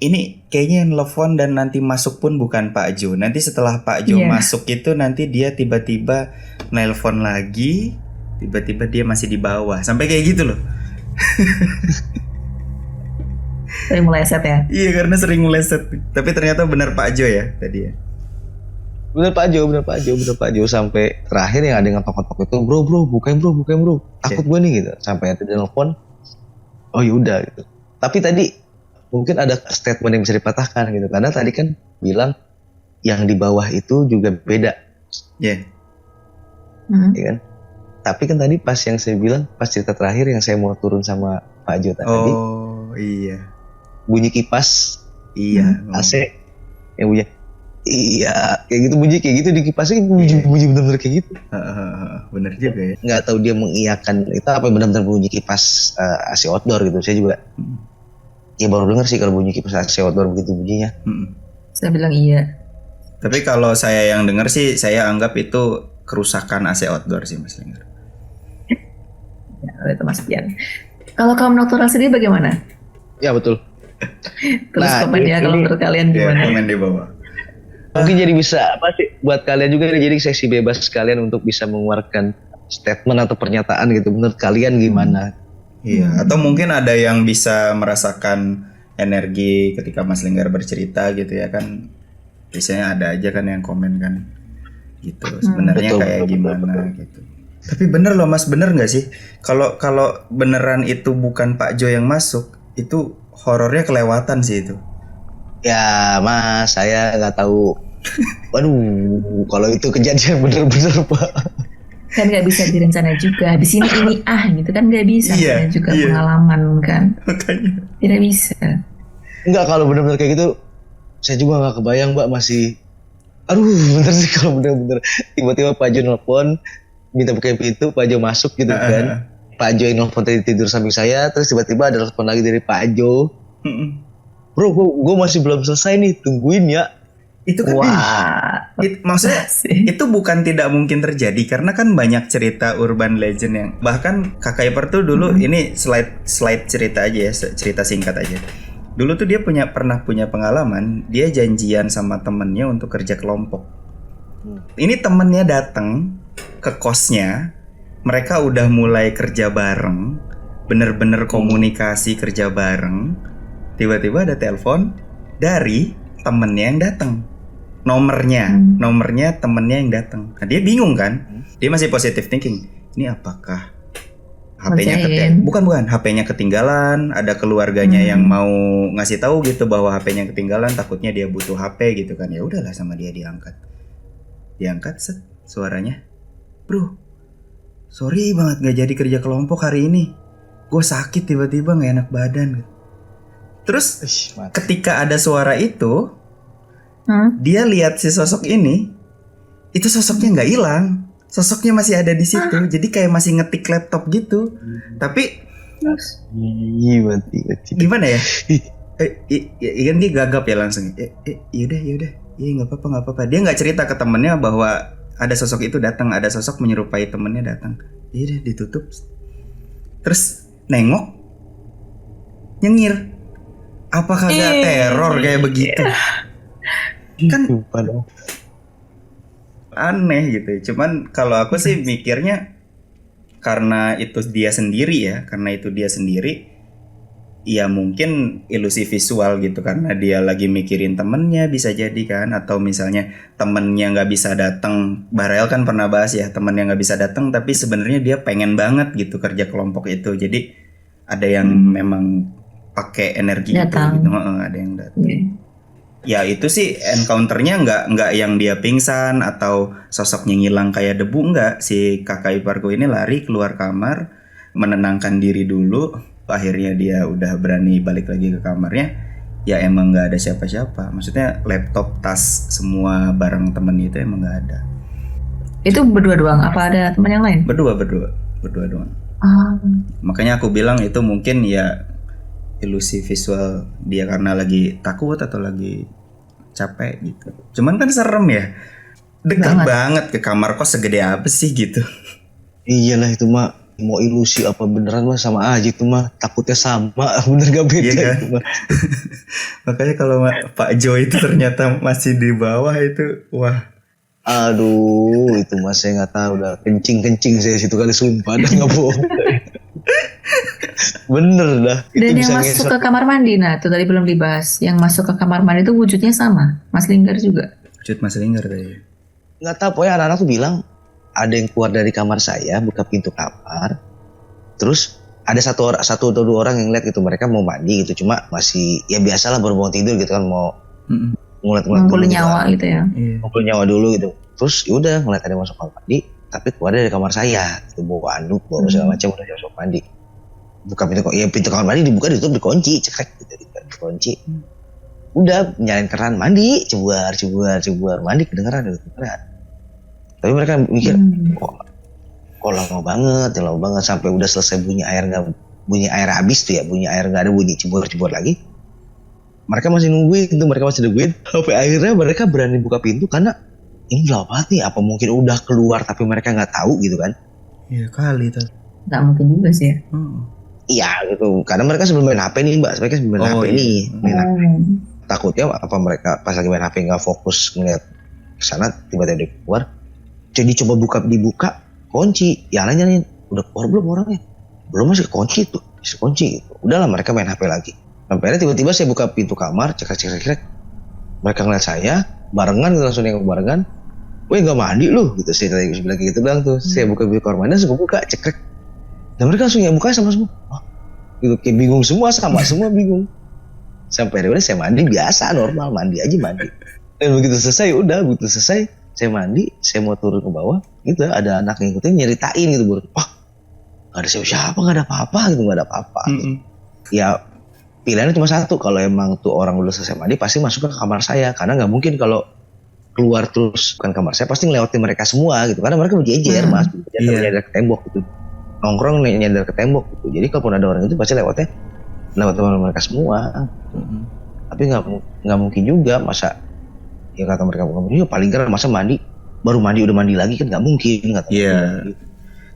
ini kayaknya yang nelpon dan nanti masuk pun bukan Pak Jo. Nanti setelah Pak Jo Iya. masuk itu nanti dia tiba-tiba nelpon lagi, tiba-tiba dia masih di bawah. Sampai kayak gitu loh. Tapi mulai set ya. Iya, karena sering meleset. Tapi ternyata benar Pak Jo ya tadi ya. Bener Pak Jo sampai terakhir yang ada yang ngetok-ngetok itu, bro bukain bro, takut gue nih gitu. Sampai ada telepon, oh yaudah gitu. Tapi tadi mungkin ada statement yang bisa dipatahkan gitu, karena tadi kan bilang yang di bawah itu juga beda, Iya. ya kan? Tapi kan tadi pas yang saya bilang, pas cerita terakhir yang saya mau turun sama Pak Jo tadi, Oh iya. bunyi kipas Iya. AC yang bunyi, iya kayak gitu, bunyi kayak gitu di kipasnya, bunyi bener-bener kayak gitu. Bener juga ya. Nggak tahu dia mengiyakan itu apa benar-benar bunyi kipas AC outdoor gitu. Saya juga ya baru dengar sih kalau bunyi kipas AC outdoor begitu bunyinya. Saya bilang iya. Tapi kalau saya yang dengar sih, saya anggap itu kerusakan AC outdoor sih Mas Linggar. Ya, itu Mas Pian. Kalau kaum nocturnal sendiri bagaimana? Ya betul. Terus Nah, komen ya kalau ini- menurut kalian Iya, gimana? komen di bawah. Mungkin jadi bisa apa sih buat kalian juga nih, jadi seksi bebas kalian untuk bisa mengeluarkan statement atau pernyataan gitu. Menurut kalian gimana? Iya, atau mungkin ada yang bisa merasakan energi ketika Mas Linggar bercerita gitu ya kan. Biasanya ada aja kan yang komen kan. Gitu. Sebenarnya Betul, kayak betul, gimana gitu. Tapi bener loh Mas, bener nggak sih? Kalau beneran itu bukan Pak Jo yang masuk, itu horornya kelewatan sih itu. Ya mas, saya nggak tahu. Waduh, kalau itu kejadian bener-bener Pak. Kan nggak bisa direncana juga. Di sini ini gitu kan nggak bisa. Iya, Namanya juga iya. pengalaman kan. Makanya. Tidak bisa. Enggak, kalau bener-bener kayak gitu, saya juga nggak kebayang Mbak, masih. Aduh, bener sih kalau bener-bener tiba-tiba Pak Jo nelfon, minta bukain pintu, Pak Jo masuk gitu kan. Pak Jo yang nelfon tadi tidur samping saya, terus tiba-tiba ada telepon lagi dari Pak Jo. Bro, gue masih belum selesai nih, tungguin ya. Itu kan Wah. maksudnya Sih. itu bukan tidak mungkin terjadi karena kan banyak cerita urban legend yang bahkan Kak Iper tuh dulu ini slide cerita aja ya, cerita singkat aja. Dulu tuh dia pernah punya pengalaman, dia janjian sama temennya untuk kerja kelompok. Ini temennya datang ke kosnya, mereka udah mulai kerja bareng, bener-bener komunikasi kerja bareng. Tiba-tiba ada telepon dari temennya yang datang. Nomornya temennya yang datang. Nah, dia bingung kan? Dia masih positive thinking. Ini apakah HP-nya Ngerjain. bukan HP-nya ketinggalan, ada keluarganya yang mau ngasih tahu gitu bahwa HP-nya ketinggalan, takutnya dia butuh HP gitu kan. Ya udahlah sama dia diangkat. Diangkat set suaranya. Bro, sorry banget gak jadi kerja kelompok hari ini. Gue sakit tiba-tiba gak enak badan. Terus ketika ada suara itu, dia lihat si sosok ini, itu sosoknya nggak hilang, sosoknya masih ada di situ, jadi kayak masih ngetik laptop gitu. Tapi Terus Iya, berarti. gimana ya? Kan dia gagap ya langsung. Yaudah, iya nggak apa-apa. Dia nggak cerita ke temennya bahwa ada sosok itu datang, ada sosok menyerupai temennya datang. Iya deh, ditutup. Terus nengok, nyengir. Apakah gak teror kayak begitu? Kan aneh gitu. Cuman kalau aku sih mikirnya karena itu dia sendiri ya mungkin ilusi visual gitu, karena dia lagi mikirin temennya bisa jadi kan, atau misalnya temennya nggak bisa datang. Barael kan pernah bahas ya, temennya nggak bisa datang tapi sebenarnya dia pengen banget gitu kerja kelompok itu, jadi ada yang memang pakai energi Datang. itu gitu. Ada yang datang. Ya itu sih encounternya nggak yang dia pingsan atau sosoknya ngilang kayak debu, nggak. Si kakak iparku ini lari keluar kamar, menenangkan diri dulu, akhirnya dia udah berani balik lagi ke kamarnya. Ya emang nggak ada siapa-siapa, maksudnya laptop, tas, semua barang temen itu emang nggak ada. Itu berdua doang? Apa ada teman yang lain? Berdua doang. Makanya aku bilang itu mungkin ya ilusi visual dia karena lagi takut atau lagi capek gitu. Cuman kan serem ya, dekat banget ke kamar kos, segede apa sih gitu. Iyalah itu mah, mau ilusi apa beneran mah sama aja itu mah, takutnya sama, bener gak beda Iya kan? itu mah. Makanya kalau Pak Jo itu ternyata masih di bawah itu, wah. Aduh, itu mah saya nggak tahu, udah kencing saya situ kali, sumpah dah nggak bohong. Bener dah. Dan Itu yang bisa masuk ngesot. ke kamar mandi, nah itu tadi belum dibahas. Yang masuk ke kamar mandi itu wujudnya sama, Mas Linggar juga. Wujud Mas Linggar tadi. Nggak tahu, pokoknya anak-anak tuh bilang ada yang keluar dari kamar saya, buka pintu kamar, terus ada satu atau dua orang yang lihat gitu, mereka mau mandi gitu, cuma masih ya biasalah baru bangun tidur gitu kan, mau ngeliat-ngeliat Ngumpulin dulu gitu nyawa kan. gitu ya. Ngumpulin nyawa dulu gitu. Terus yaudah ngeliat ada yang masuk kamar mandi, tapi keluar dari kamar saya itu bawa anduk, bawa segala macam, udah masuk mandi. Buka pintu kamar mandi dibuka, ditutup, dikunci, cekrek gitu, dikunci. Udah nyalain keran, mandi, cebuar, mandi, kedengeran. Tapi mereka mikir, kok lama banget sampai udah selesai bunyi air habis tuh ya, bunyi air nggak ada, bunyi cebur lagi. Mereka masih nungguin, sampai akhirnya mereka berani buka pintu karena ini gelap banget nih, apa mungkin udah keluar tapi mereka nggak tahu gitu kan? Iya kali tuh. Nggak mungkin juga sih ya. Iya gitu, karena mereka sebelum main HP nih mbak, mereka sebelum main HP nih, main HP. Takutnya apa mereka pas lagi main HP nggak fokus ngeliat kesana, tiba-tiba dia keluar. Jadi coba dibuka, kunci, ya nyalain, udah keluar belum orangnya? Belum, masih kunci tuh, gitu. Udahlah mereka main HP lagi. Sampai tiba-tiba saya buka pintu kamar, cekrek. Mereka ngeliat saya, barengan gitu, langsung nengok barengan. Weh nggak mandi lu, gitu saya tadi bilang gitu bilang tuh. Saya buka pintu kamar mandi, langsung buka, cekrek. Dan mereka langsung yang buka sama semua. Gitu, kayak bingung semua bingung. Sampai akhirnya saya mandi biasa, normal, mandi. Dan begitu selesai, saya mandi, saya mau turun ke bawah, gitu ada anak yang ngikutin, nyeritain gitu, wah nggak ada siapa, nggak ada apa-apa gitu, gitu. Ya pilihannya cuma satu, kalau emang tuh orang udah selesai mandi pasti masuk ke kamar saya, karena nggak mungkin kalau keluar terus bukan kamar saya, pasti ngelewatin mereka semua gitu, karena mereka berjejer mas, nyadar ke tembok gitu, nongkrong nyadar ke tembok gitu. Jadi kalaupun ada orang itu pasti lewat teman mereka semua. Tapi nggak mungkin juga masa ya kata mereka, ya paling keren masa baru mandi udah mandi lagi, kan nggak mungkin kata. Iya.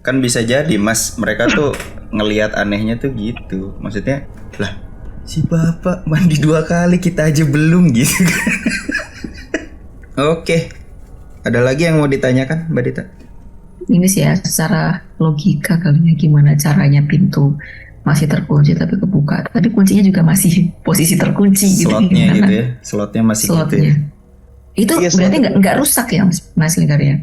Kan bisa jadi mas, mereka tuh ngelihat anehnya tuh gitu, maksudnya lah si bapak mandi 2 kali, kita aja belum gitu. Oke, ada lagi yang mau ditanyakan Mbak Dita? Ini sih ya secara logika kali ya, gimana caranya pintu masih terkunci tapi kebuka, tadi kuncinya juga masih posisi terkunci gitu. Slotnya gitu ya, slotnya masih gitu ya. Itu iya, berarti nggak rusak ya Mas Linggar ya?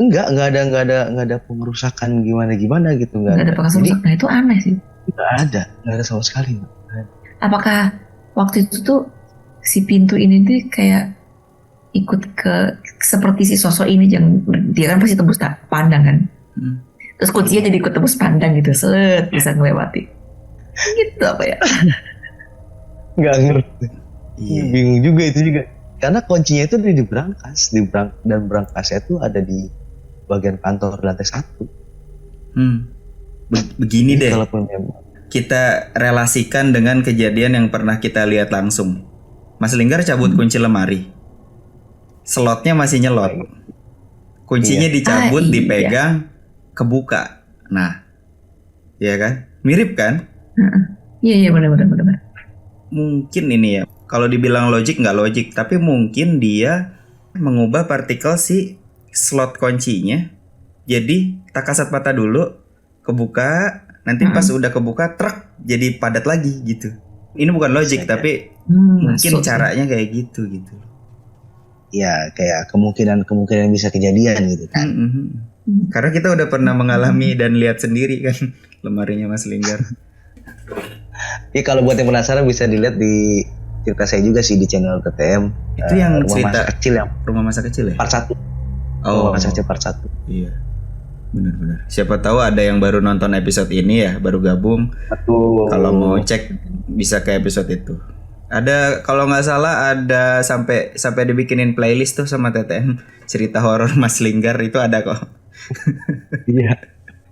Enggak ada pengerusakan gimana gitu, Nggak ada bekas rusak. Nah itu aneh sih. Nggak ada sama sekali. Apakah waktu itu tuh si pintu ini tuh kayak ikut ke seperti si sosok ini, yang dia kan pasti tembus pandang kan, terus kuncinya jadi ikut tembus pandang gitu, bisa ngelewati gitu apa ya? Nggak ngerti. Bingung juga itu juga, karena kuncinya itu di brankas, dan brankasnya itu ada di bagian kantor lantai 1. Begini deh. kita relasikan dengan kejadian yang pernah kita lihat langsung. Mas Linggar cabut kunci lemari. Slotnya masih nyelot. Kuncinya dicabut, Iya. dipegang, kebuka. Nah, ya kan? Mirip kan? Iya benar. Mungkin ini ya, kalau dibilang logik nggak logik, tapi mungkin dia mengubah partikel si slot kuncinya. Jadi tak kasat mata dulu, kebuka, nanti pas udah kebuka, truk jadi padat lagi gitu. Ini bukan logik, tapi mungkin caranya kayak gitu. Ya kayak kemungkinan bisa kejadian gitu kan. Karena kita udah pernah mengalami dan lihat sendiri kan lemarinya Mas Linggar. Ya kalau buat yang penasaran bisa dilihat di cerita saya juga sih di channel TTM. Itu yang rumah cerita masa kecil yang rumah masa kecil ya? part 1. Oh, Rumah masa kecil part 1. Iya. Benar. Siapa tahu ada yang baru nonton episode ini ya, baru gabung. Betul. Kalau mau cek bisa ke episode itu. Ada, kalau nggak salah ada sampai dibikinin playlist tuh sama TTM cerita horor Mas Linggar itu ada kok. Iya.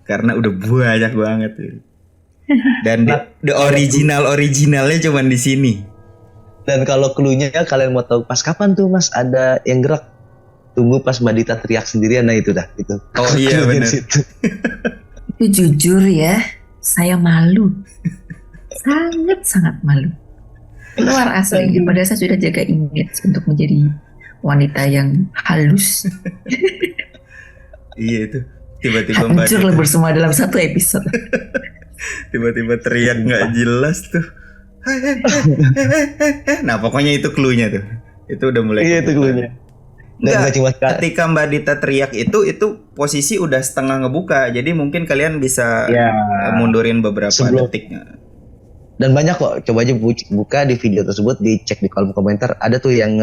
Karena udah banyak banget. Dan the originalnya cuman di sini. Dan kalau cluenya kalian mau tahu pas kapan tuh Mas ada yang gerak, tunggu pas Mbak Dita teriak sendirian, nah itu dah itu. Oh iya benar. Itu jujur ya, saya malu. Sangat malu. Luar asli, padahal saya sudah jaga image untuk menjadi wanita yang halus. Iya itu. Tiba-tiba Mbak Hancur Dita lebur semua dalam satu episode. tiba-tiba teriak nggak jelas tuh. Nah pokoknya itu cluenya tuh. Itu udah mulai. Iya itu cluenya. Enggak, ketika Mbak Dita teriak itu posisi udah setengah ngebuka. Jadi mungkin kalian bisa mundurin beberapa detik. Dan banyak kok, coba aja buka di video tersebut, dicek di kolom komentar, ada tuh yang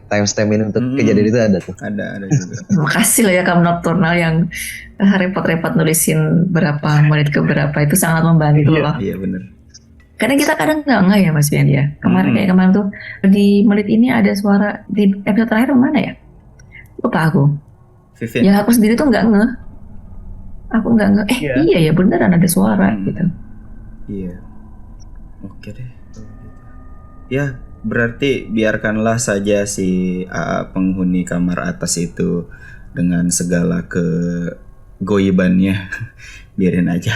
timestampin untuk kejadian itu ada tuh. Ada juga. Makasih loh ya kamu Nocturnal yang repot-repot nulisin berapa menit ke berapa, itu sangat membantu loh. Iya benar. Karena kita kadang nggak ya Mas Bian ya. Kemarin tuh di menit ini ada suara di episode terakhir mana ya? Lupa aku. Vivian. Ya aku sendiri tuh nggak ngeh. Aku nggak ngeh. Iya ya beneran ada suara gitu. Iya. Oke deh. Ya berarti biarkanlah saja si AA penghuni kamar atas itu dengan segala kegoibannya. Biarin aja.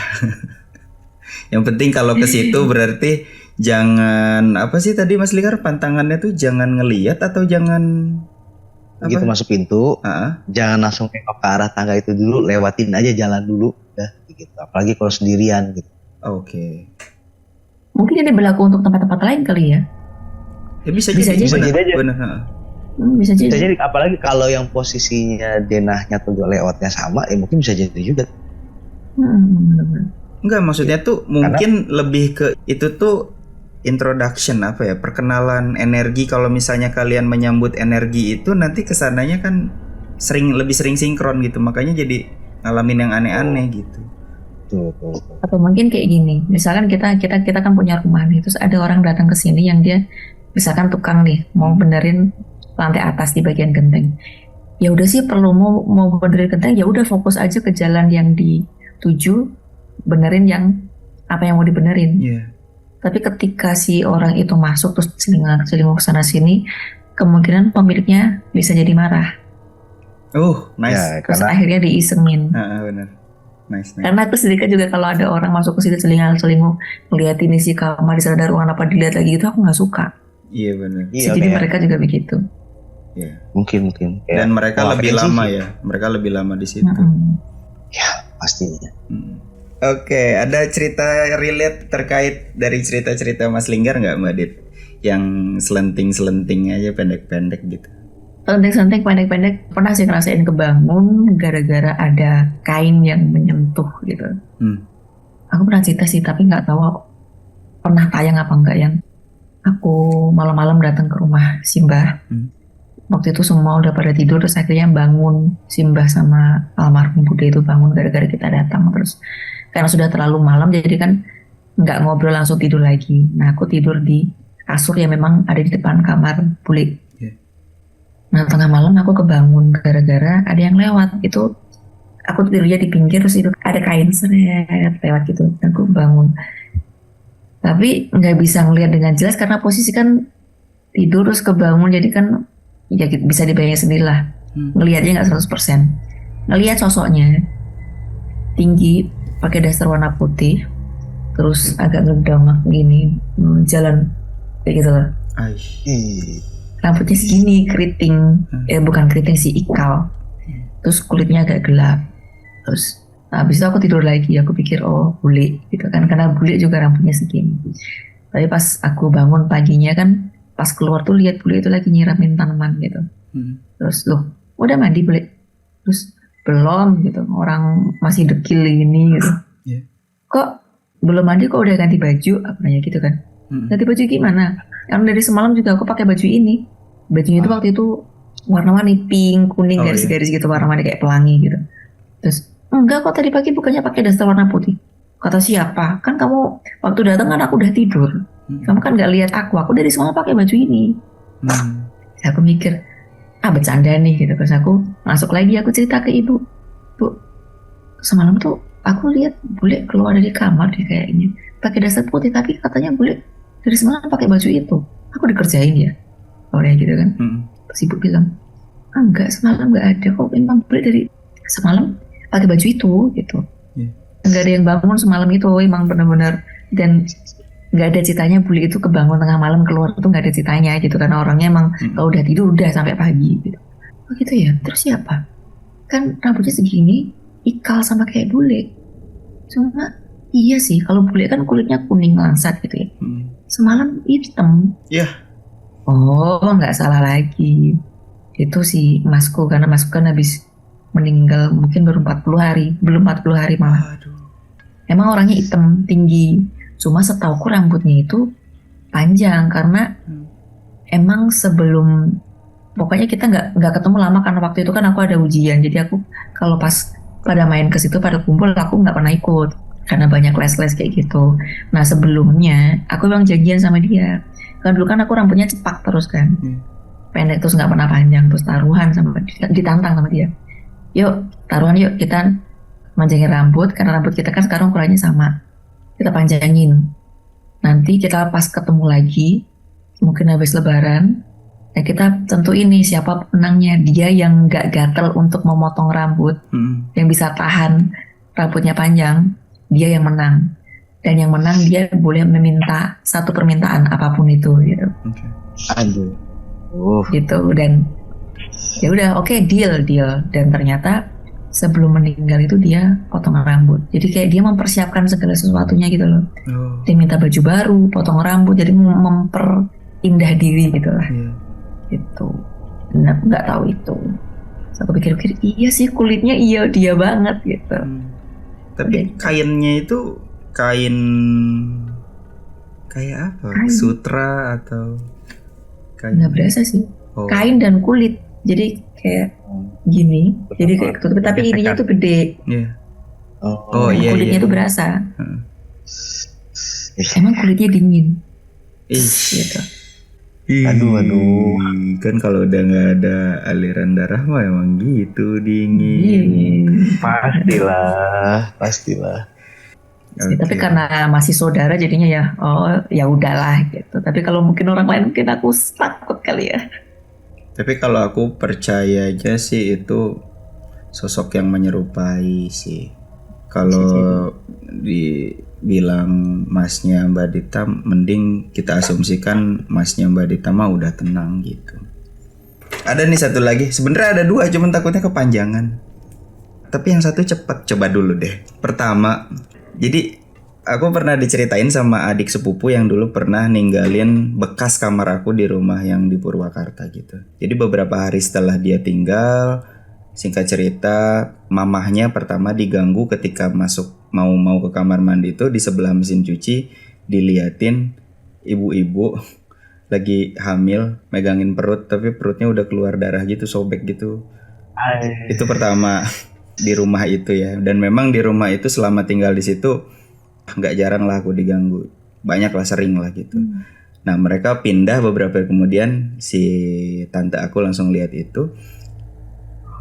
Yang penting kalau ke situ berarti jangan apa sih tadi Mas Linggar, pantangannya tuh jangan ngelihat atau jangan begitu masuk pintu, jangan langsung nengok ke arah tangga itu dulu, lewatin aja jalan dulu, gitu. Apalagi kalau sendirian gitu. Oke. Mungkin ini berlaku untuk tempat-tempat lain kali ya. Ya bisa jadi aja. Benar. Bisa jadi. Apalagi kalau yang posisinya denahnya atau layoutnya sama, ya mungkin bisa jadi juga. Enggak, maksudnya tuh mungkin lebih ke itu tuh introduction apa ya, perkenalan energi. Kalau misalnya kalian menyambut energi itu nanti kesananya kan lebih sering sinkron gitu, makanya jadi ngalamin yang aneh-aneh gitu. Atau mungkin kayak gini, misalkan kita kan punya rumah nih, terus ada orang datang ke sini yang dia misalkan tukang nih mau benerin lantai atas di bagian genteng. Ya udah sih perlu mau benerin genteng, ya udah fokus aja ke jalan yang dituju, benerin yang apa yang mau dibenerin. Tapi ketika si orang itu masuk terus selingkuh sana sini, kemungkinan pemiliknya bisa jadi marah. Nice. Ya, terus akhirnya diisengin. Benar. Nice. Karena aku sedikit juga kalau ada orang masuk ke situ selingkuh ngeliat ini si kamar di sana ada ruangan apa dilihat lagi gitu, aku nggak suka. Iya benar. Jadi mereka juga begitu. Iya. Mungkin. Dan mereka lebih lama ya. Mereka lebih lama di situ. Ya pastinya. Oke, ada cerita relate terkait dari cerita-cerita Mas Linggar nggak Mbak Dit? Yang selenting aja pendek-pendek gitu. Selenting pendek-pendek pernah sih ngerasain kebangun gara-gara ada kain yang menyentuh gitu. Aku pernah cerita sih tapi nggak tahu pernah tayang apa enggak yang aku malam-malam datang ke rumah Simbah. Waktu itu semua udah pada tidur terus akhirnya bangun Simbah sama almarhum Bude itu bangun gara-gara kita datang, terus karena sudah terlalu malam jadi kan nggak ngobrol langsung tidur lagi. Nah aku tidur di kasur yang memang ada di depan kamar Bule. Nah tengah malam aku kebangun gara-gara ada yang lewat. Itu aku tidurnya di pinggir terus itu ada kain seret lewat gitu. Dan aku bangun. Tapi nggak bisa ngelihat dengan jelas karena posisi kan tidur terus kebangun, jadi kan ya bisa dibayangin sendiri lah. Ngelihatnya nggak 100%. Ngelihat sosoknya tinggi, pakai daster warna putih, terus agak ngedongak gini, jalan kayak gitu lah. Rambutnya segini, keriting, bukan keriting sih, ikal. Terus kulitnya agak gelap. Terus habis itu aku tidur lagi, aku pikir oh bule gitu kan, karena bule juga rambutnya segini. Tapi pas aku bangun paginya kan, pas keluar tuh lihat bule itu lagi nyiramin tanaman gitu. Terus loh, udah mandi bule? Terus belum gitu, orang masih dekil ini gitu. Kok belum mandi, kok udah ganti baju? Aku nanya gitu kan. Ganti baju gimana? Yang dari semalam juga aku pakai baju ini. Bajunya itu waktu itu warna-warni pink, kuning, garis-garis gitu, warna-warni kayak pelangi gitu. Terus enggak kok, tadi pagi bukannya pakai daster warna putih. Kata siapa? Kan kamu waktu datang kan aku udah tidur. Kamu kan nggak lihat aku dari semalam pakai baju ini. Aku mikir, bercanda nih gitu. Terus aku masuk lagi, aku cerita ke ibu. Bu, semalam tuh aku lihat bule keluar dari kamar deh kayaknya, pakai daster putih, tapi katanya bule dari semalam pakai baju itu. Aku dikerjain ya, oleh gitu kan. Terus ibu bilang, enggak, semalam nggak ada kok, memang bule dari semalam pakai baju itu gitu. Nggak ada yang bangun semalam itu, emang benar-benar. Dan nggak ada ceritanya bule itu kebangun tengah malam keluar, itu nggak ada ceritanya gitu, karena orangnya emang kalau udah tidur udah sampai pagi gitu. Oh gitu ya. Terus siapa? Kan rambutnya segini, ikal sama kayak bule. Cuma iya sih, kalau bule kan kulitnya kuning langsat gitu ya. Semalam hitam. Oh, nggak salah lagi. Itu si masku, karena masku kan habis meninggal mungkin baru 40 hari, belum 40 hari malah. Emang orangnya hitam, tinggi. Cuma setauku rambutnya itu panjang karena emang sebelum, pokoknya kita nggak ketemu lama karena waktu itu kan aku ada ujian. Jadi aku kalau pas pada main ke situ, pada kumpul, aku nggak pernah ikut karena banyak les-les kayak gitu. Nah sebelumnya aku memang janjian sama dia. Kan dulu kan aku rambutnya cepak terus kan, pendek terus nggak pernah panjang, terus taruhan sama ditantang sama dia. Yuk taruhan yuk, kita manjangin rambut karena rambut kita kan sekarang ukurannya sama, kita panjangin. Nanti kita pas ketemu lagi mungkin habis lebaran, ya kita tentuin nih siapa penangnya. Dia yang nggak gatel untuk memotong rambut, yang bisa tahan rambutnya panjang, dia yang menang. Dan yang menang dia boleh meminta satu permintaan apapun itu gitu. Aduh. Gitu. Dan ya udah, oke, deal. Dan ternyata sebelum meninggal itu dia potong rambut. Jadi kayak dia mempersiapkan segala sesuatunya gitu loh. Dia minta baju baru, potong rambut, jadi memperindah diri gitu lah. Gitu. Dan aku nggak tahu itu. Terus aku pikir-pikir, iya sih kulitnya iya dia banget gitu. Tapi kainnya itu kain kayak apa? Kain. Sutra atau kain? Nggak berasa sih. Kain dan kulit. Jadi kayak gini. Jadi kayak ketutup, tapi ininya tuh gede. Iya. Kulitnya tuh berasa. Emang kulitnya dingin. Gitu. Aduh. Kan kalau udah nggak ada aliran darah mah emang gitu, dingin. Pastilah. Tapi karena masih saudara jadinya ya, ya udahlah gitu. Tapi kalau mungkin orang lain, mungkin aku takut kali ya. Tapi kalau aku percayanya sih itu sosok yang menyerupai sih. Kalau dibilang masnya Mbak Dita, mending kita asumsikan masnya Mbak Dita mah udah tenang gitu. Ada nih satu lagi, sebenarnya ada dua, cuman takutnya kepanjangan. Tapi yang satu cepet, coba dulu deh. Pertama, jadi aku pernah diceritain sama adik sepupu yang dulu pernah ninggalin bekas kamar aku di rumah yang di Purwakarta gitu. Jadi beberapa hari setelah dia tinggal, singkat cerita, mamahnya pertama diganggu ketika mau ke kamar mandi itu, di sebelah mesin cuci diliatin ibu-ibu lagi hamil megangin perut, tapi perutnya udah keluar darah gitu, sobek gitu. Itu pertama di rumah itu ya. Dan memang di rumah itu selama tinggal di situ nggak jarang lah aku diganggu, banyak lah, sering lah gitu. Nah mereka pindah beberapa hari kemudian, si tante aku langsung lihat itu,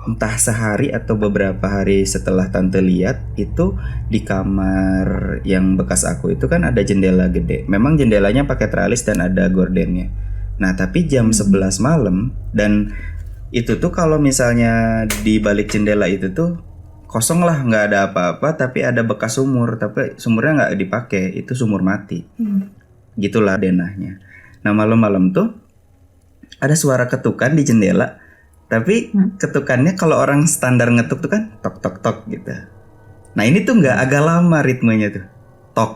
entah sehari atau beberapa hari setelah tante lihat itu di kamar yang bekas aku itu kan ada jendela gede. Memang jendelanya pakai tralis dan ada gordennya. Nah, tapi jam 11 malam dan itu tuh kalau misalnya di balik jendela itu tuh kosong lah, nggak ada apa-apa, tapi ada bekas sumur, tapi sumurnya nggak dipakai, itu sumur mati. Gitulah denahnya. Nah, malam-malam tuh ada suara ketukan di jendela. Tapi ketukannya kalau orang standar ngetuk tuh kan tok tok tok gitu. Nah ini tuh nggak, agak lama ritmenya tuh. Tok,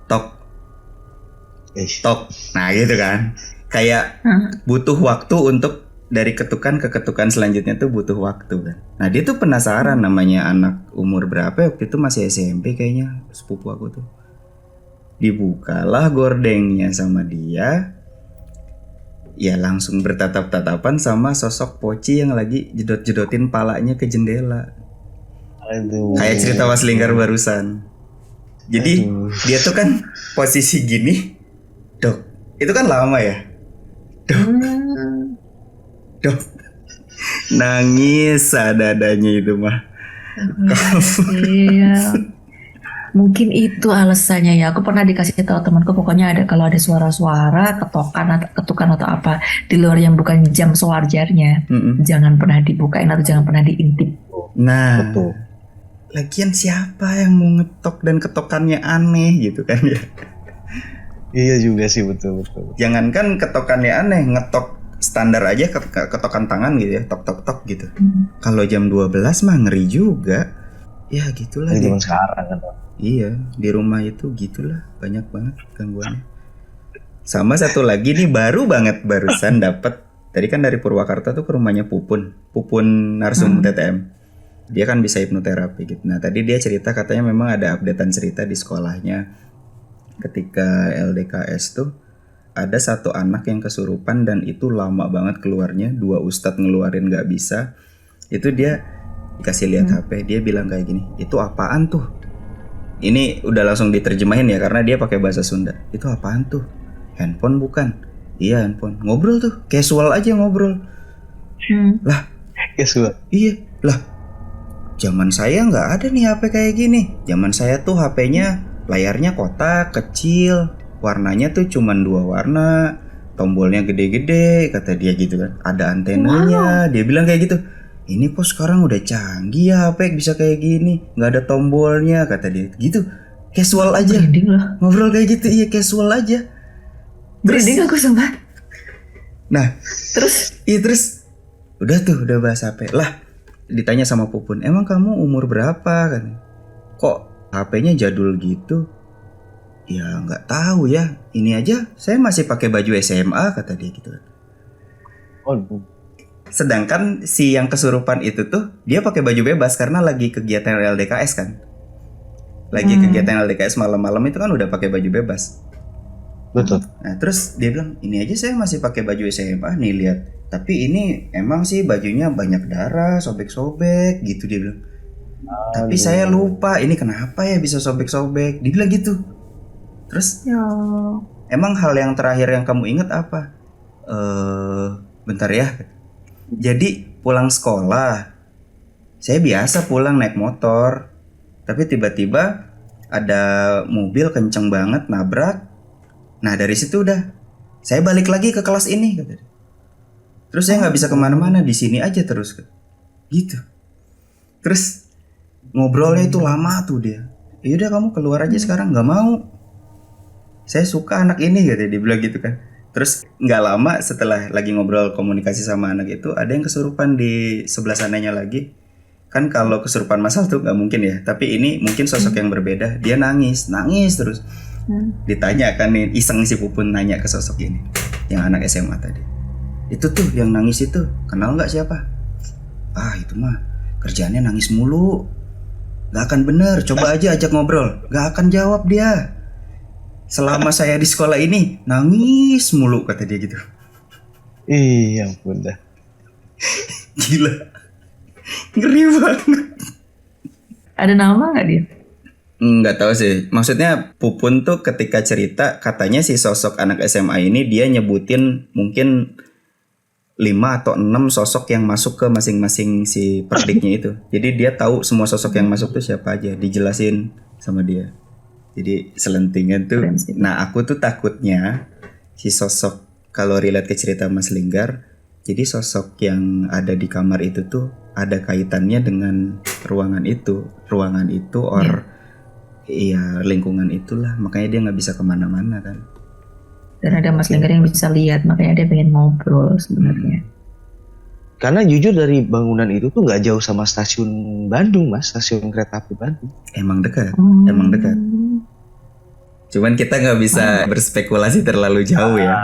tok, tok. Nah gitu kan. Kayak butuh waktu untuk dari ketukan ke ketukan selanjutnya tuh butuh waktu kan. Nah dia tuh penasaran, namanya anak umur berapa ya, waktu itu masih SMP kayaknya, sepupu aku tuh. Dibukalah gordengnya sama dia. Ya langsung bertatap-tatapan sama sosok Poci yang lagi jedot-jedotin palanya ke jendela. Aduh. Kayak cerita Was Lingkar barusan. Jadi dia tuh kan posisi gini, dok. Itu kan lama ya, dok, dok. Nangis ada-adanya itu mah. Iya. Mungkin itu alasannya ya. Aku pernah dikasih tahu temanku, pokoknya ada kalau ada suara-suara ketokan atau ketukan atau apa di luar yang bukan jam sewajarnya, jangan pernah dibukain atau jangan pernah diintip. Nah, Betul. lagian siapa yang mau ngetok dan ketokannya aneh gitu kan ya? Iya juga sih, betul. Jangankan ketokannya aneh, ngetok standar aja ketokan tangan gitu ya, tok tok tok gitu. Kalau jam 12 mah ngeri juga. Ya gitulah Ini dia. zaman sekarang kan. Iya, di rumah itu gitulah, banyak banget gangguannya. Sama satu lagi nih, baru banget barusan dapat. Tadi kan dari Purwakarta tuh ke rumahnya Pupun narsum TTM. Dia kan bisa hipnoterapi gitu. Nah, tadi dia cerita katanya memang ada updatean cerita di sekolahnya. Ketika LDKS tuh ada satu anak yang kesurupan dan itu lama banget keluarnya. 2 ustadz ngeluarin nggak bisa. Itu dia dikasih lihat HP, dia bilang kayak gini, itu apaan tuh? Ini udah langsung diterjemahin ya karena dia pakai bahasa Sunda. Itu apaan tuh? Handphone bukan? Iya handphone. Ngobrol tuh, casual aja ngobrol. Lah, iya lah. Zaman saya nggak ada nih HP kayak gini. Zaman saya tuh HP-nya layarnya kotak kecil, warnanya tuh cuman 2 warna, tombolnya gede-gede, kata dia gitu kan. Ada antenanya. Dia bilang kayak gitu. Ini kok sekarang udah canggih ya HP bisa kayak gini, nggak ada tombolnya, kata dia gitu. Casual aja. Branding loh. Ngobrol kayak gitu, iya casual aja. Branding aku sumpah. Nah, Terus terus udah bahas HP. Lah, ditanya sama Pupun, emang kamu umur berapa kan? Kok HP-nya jadul gitu? Ya nggak tahu ya. Ini aja saya masih pakai baju SMA, kata dia gitu. Oh, Sedangkan si yang kesurupan itu tuh dia pakai baju bebas karena lagi kegiatan LDKS kan. Lagi kegiatan LDKS malam-malam itu kan udah pakai baju bebas. betul. Nah, terus dia bilang, "Ini aja saya masih pakai baju SMA nih, lihat. Tapi ini emang sih bajunya banyak darah, sobek-sobek gitu," dia bilang. "Tapi saya lupa, ini kenapa ya bisa sobek-sobek?" Dia bilang gitu. Terus, ya. "Emang hal yang terakhir yang kamu ingat apa?" Bentar ya. Jadi pulang sekolah, saya biasa pulang naik motor, tapi tiba-tiba ada mobil kenceng banget nabrak. Nah dari situ udah, saya balik lagi ke kelas ini, kata dia. Terus saya nggak bisa kemana-mana, di sini aja terus, gitu. Terus ngobrolnya itu lama tuh dia. Yaudah kamu keluar aja sekarang, nggak mau. Saya suka anak ini, kata dia bilang gitu kan. Terus nggak lama setelah lagi ngobrol komunikasi sama anak itu, ada yang kesurupan di sebelah sananya lagi. Kan kalau kesurupan masal tuh nggak mungkin ya. Tapi ini mungkin sosok yang berbeda. Dia nangis terus. Ditanya kan nih, iseng si Pupun nanya ke sosok ini, yang anak SMA tadi. Itu tuh yang nangis itu, kenal nggak siapa? Ah itu mah kerjaannya nangis mulu. Gak akan bener, coba aja ajak ngobrol. Gak akan jawab dia. Selama saya di sekolah ini nangis mulu, kata dia gitu. Iya ampun dah. Gila. Ngeri banget. Ada nama nggak dia? Nggak tahu sih. Maksudnya Pupun tuh ketika cerita katanya si sosok anak SMA ini dia nyebutin mungkin 5 atau 6 sosok yang masuk ke masing-masing si perdiknya itu. Jadi dia tahu semua sosok yang masuk tuh siapa aja, dijelasin sama dia. Jadi selentingan tuh. Keren sih. Nah, aku tuh takutnya si sosok, kalau relate ke cerita Mas Linggar, jadi sosok yang ada di kamar itu tuh ada kaitannya dengan ruangan itu or iya lingkungan itulah, makanya dia nggak bisa kemana-mana kan. Dan ada Mas Linggar yang bisa lihat, makanya dia pengen ngobrol sebenarnya. Karena jujur dari bangunan itu tuh nggak jauh sama stasiun Bandung, Mas, stasiun kereta api Bandung. Emang dekat. Cuman kita nggak bisa berspekulasi terlalu jauh ya.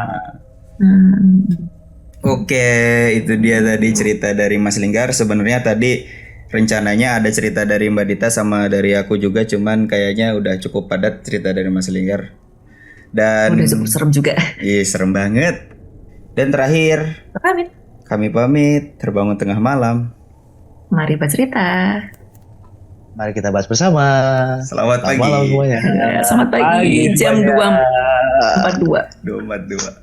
Oke, itu dia tadi cerita dari Mas Linggar. Sebenarnya tadi rencananya ada cerita dari Mbak Dita sama dari aku juga, cuman kayaknya udah cukup padat cerita dari Mas Linggar. Dan Udah cukup serem juga. Iya, serem banget. Dan terakhir, kami pamit, terbangun tengah malam. Mari bercerita. Mari kita bahas bersama. Selamat pagi. Selamat malam semuanya. Selamat pagi, jam 2.42. 242.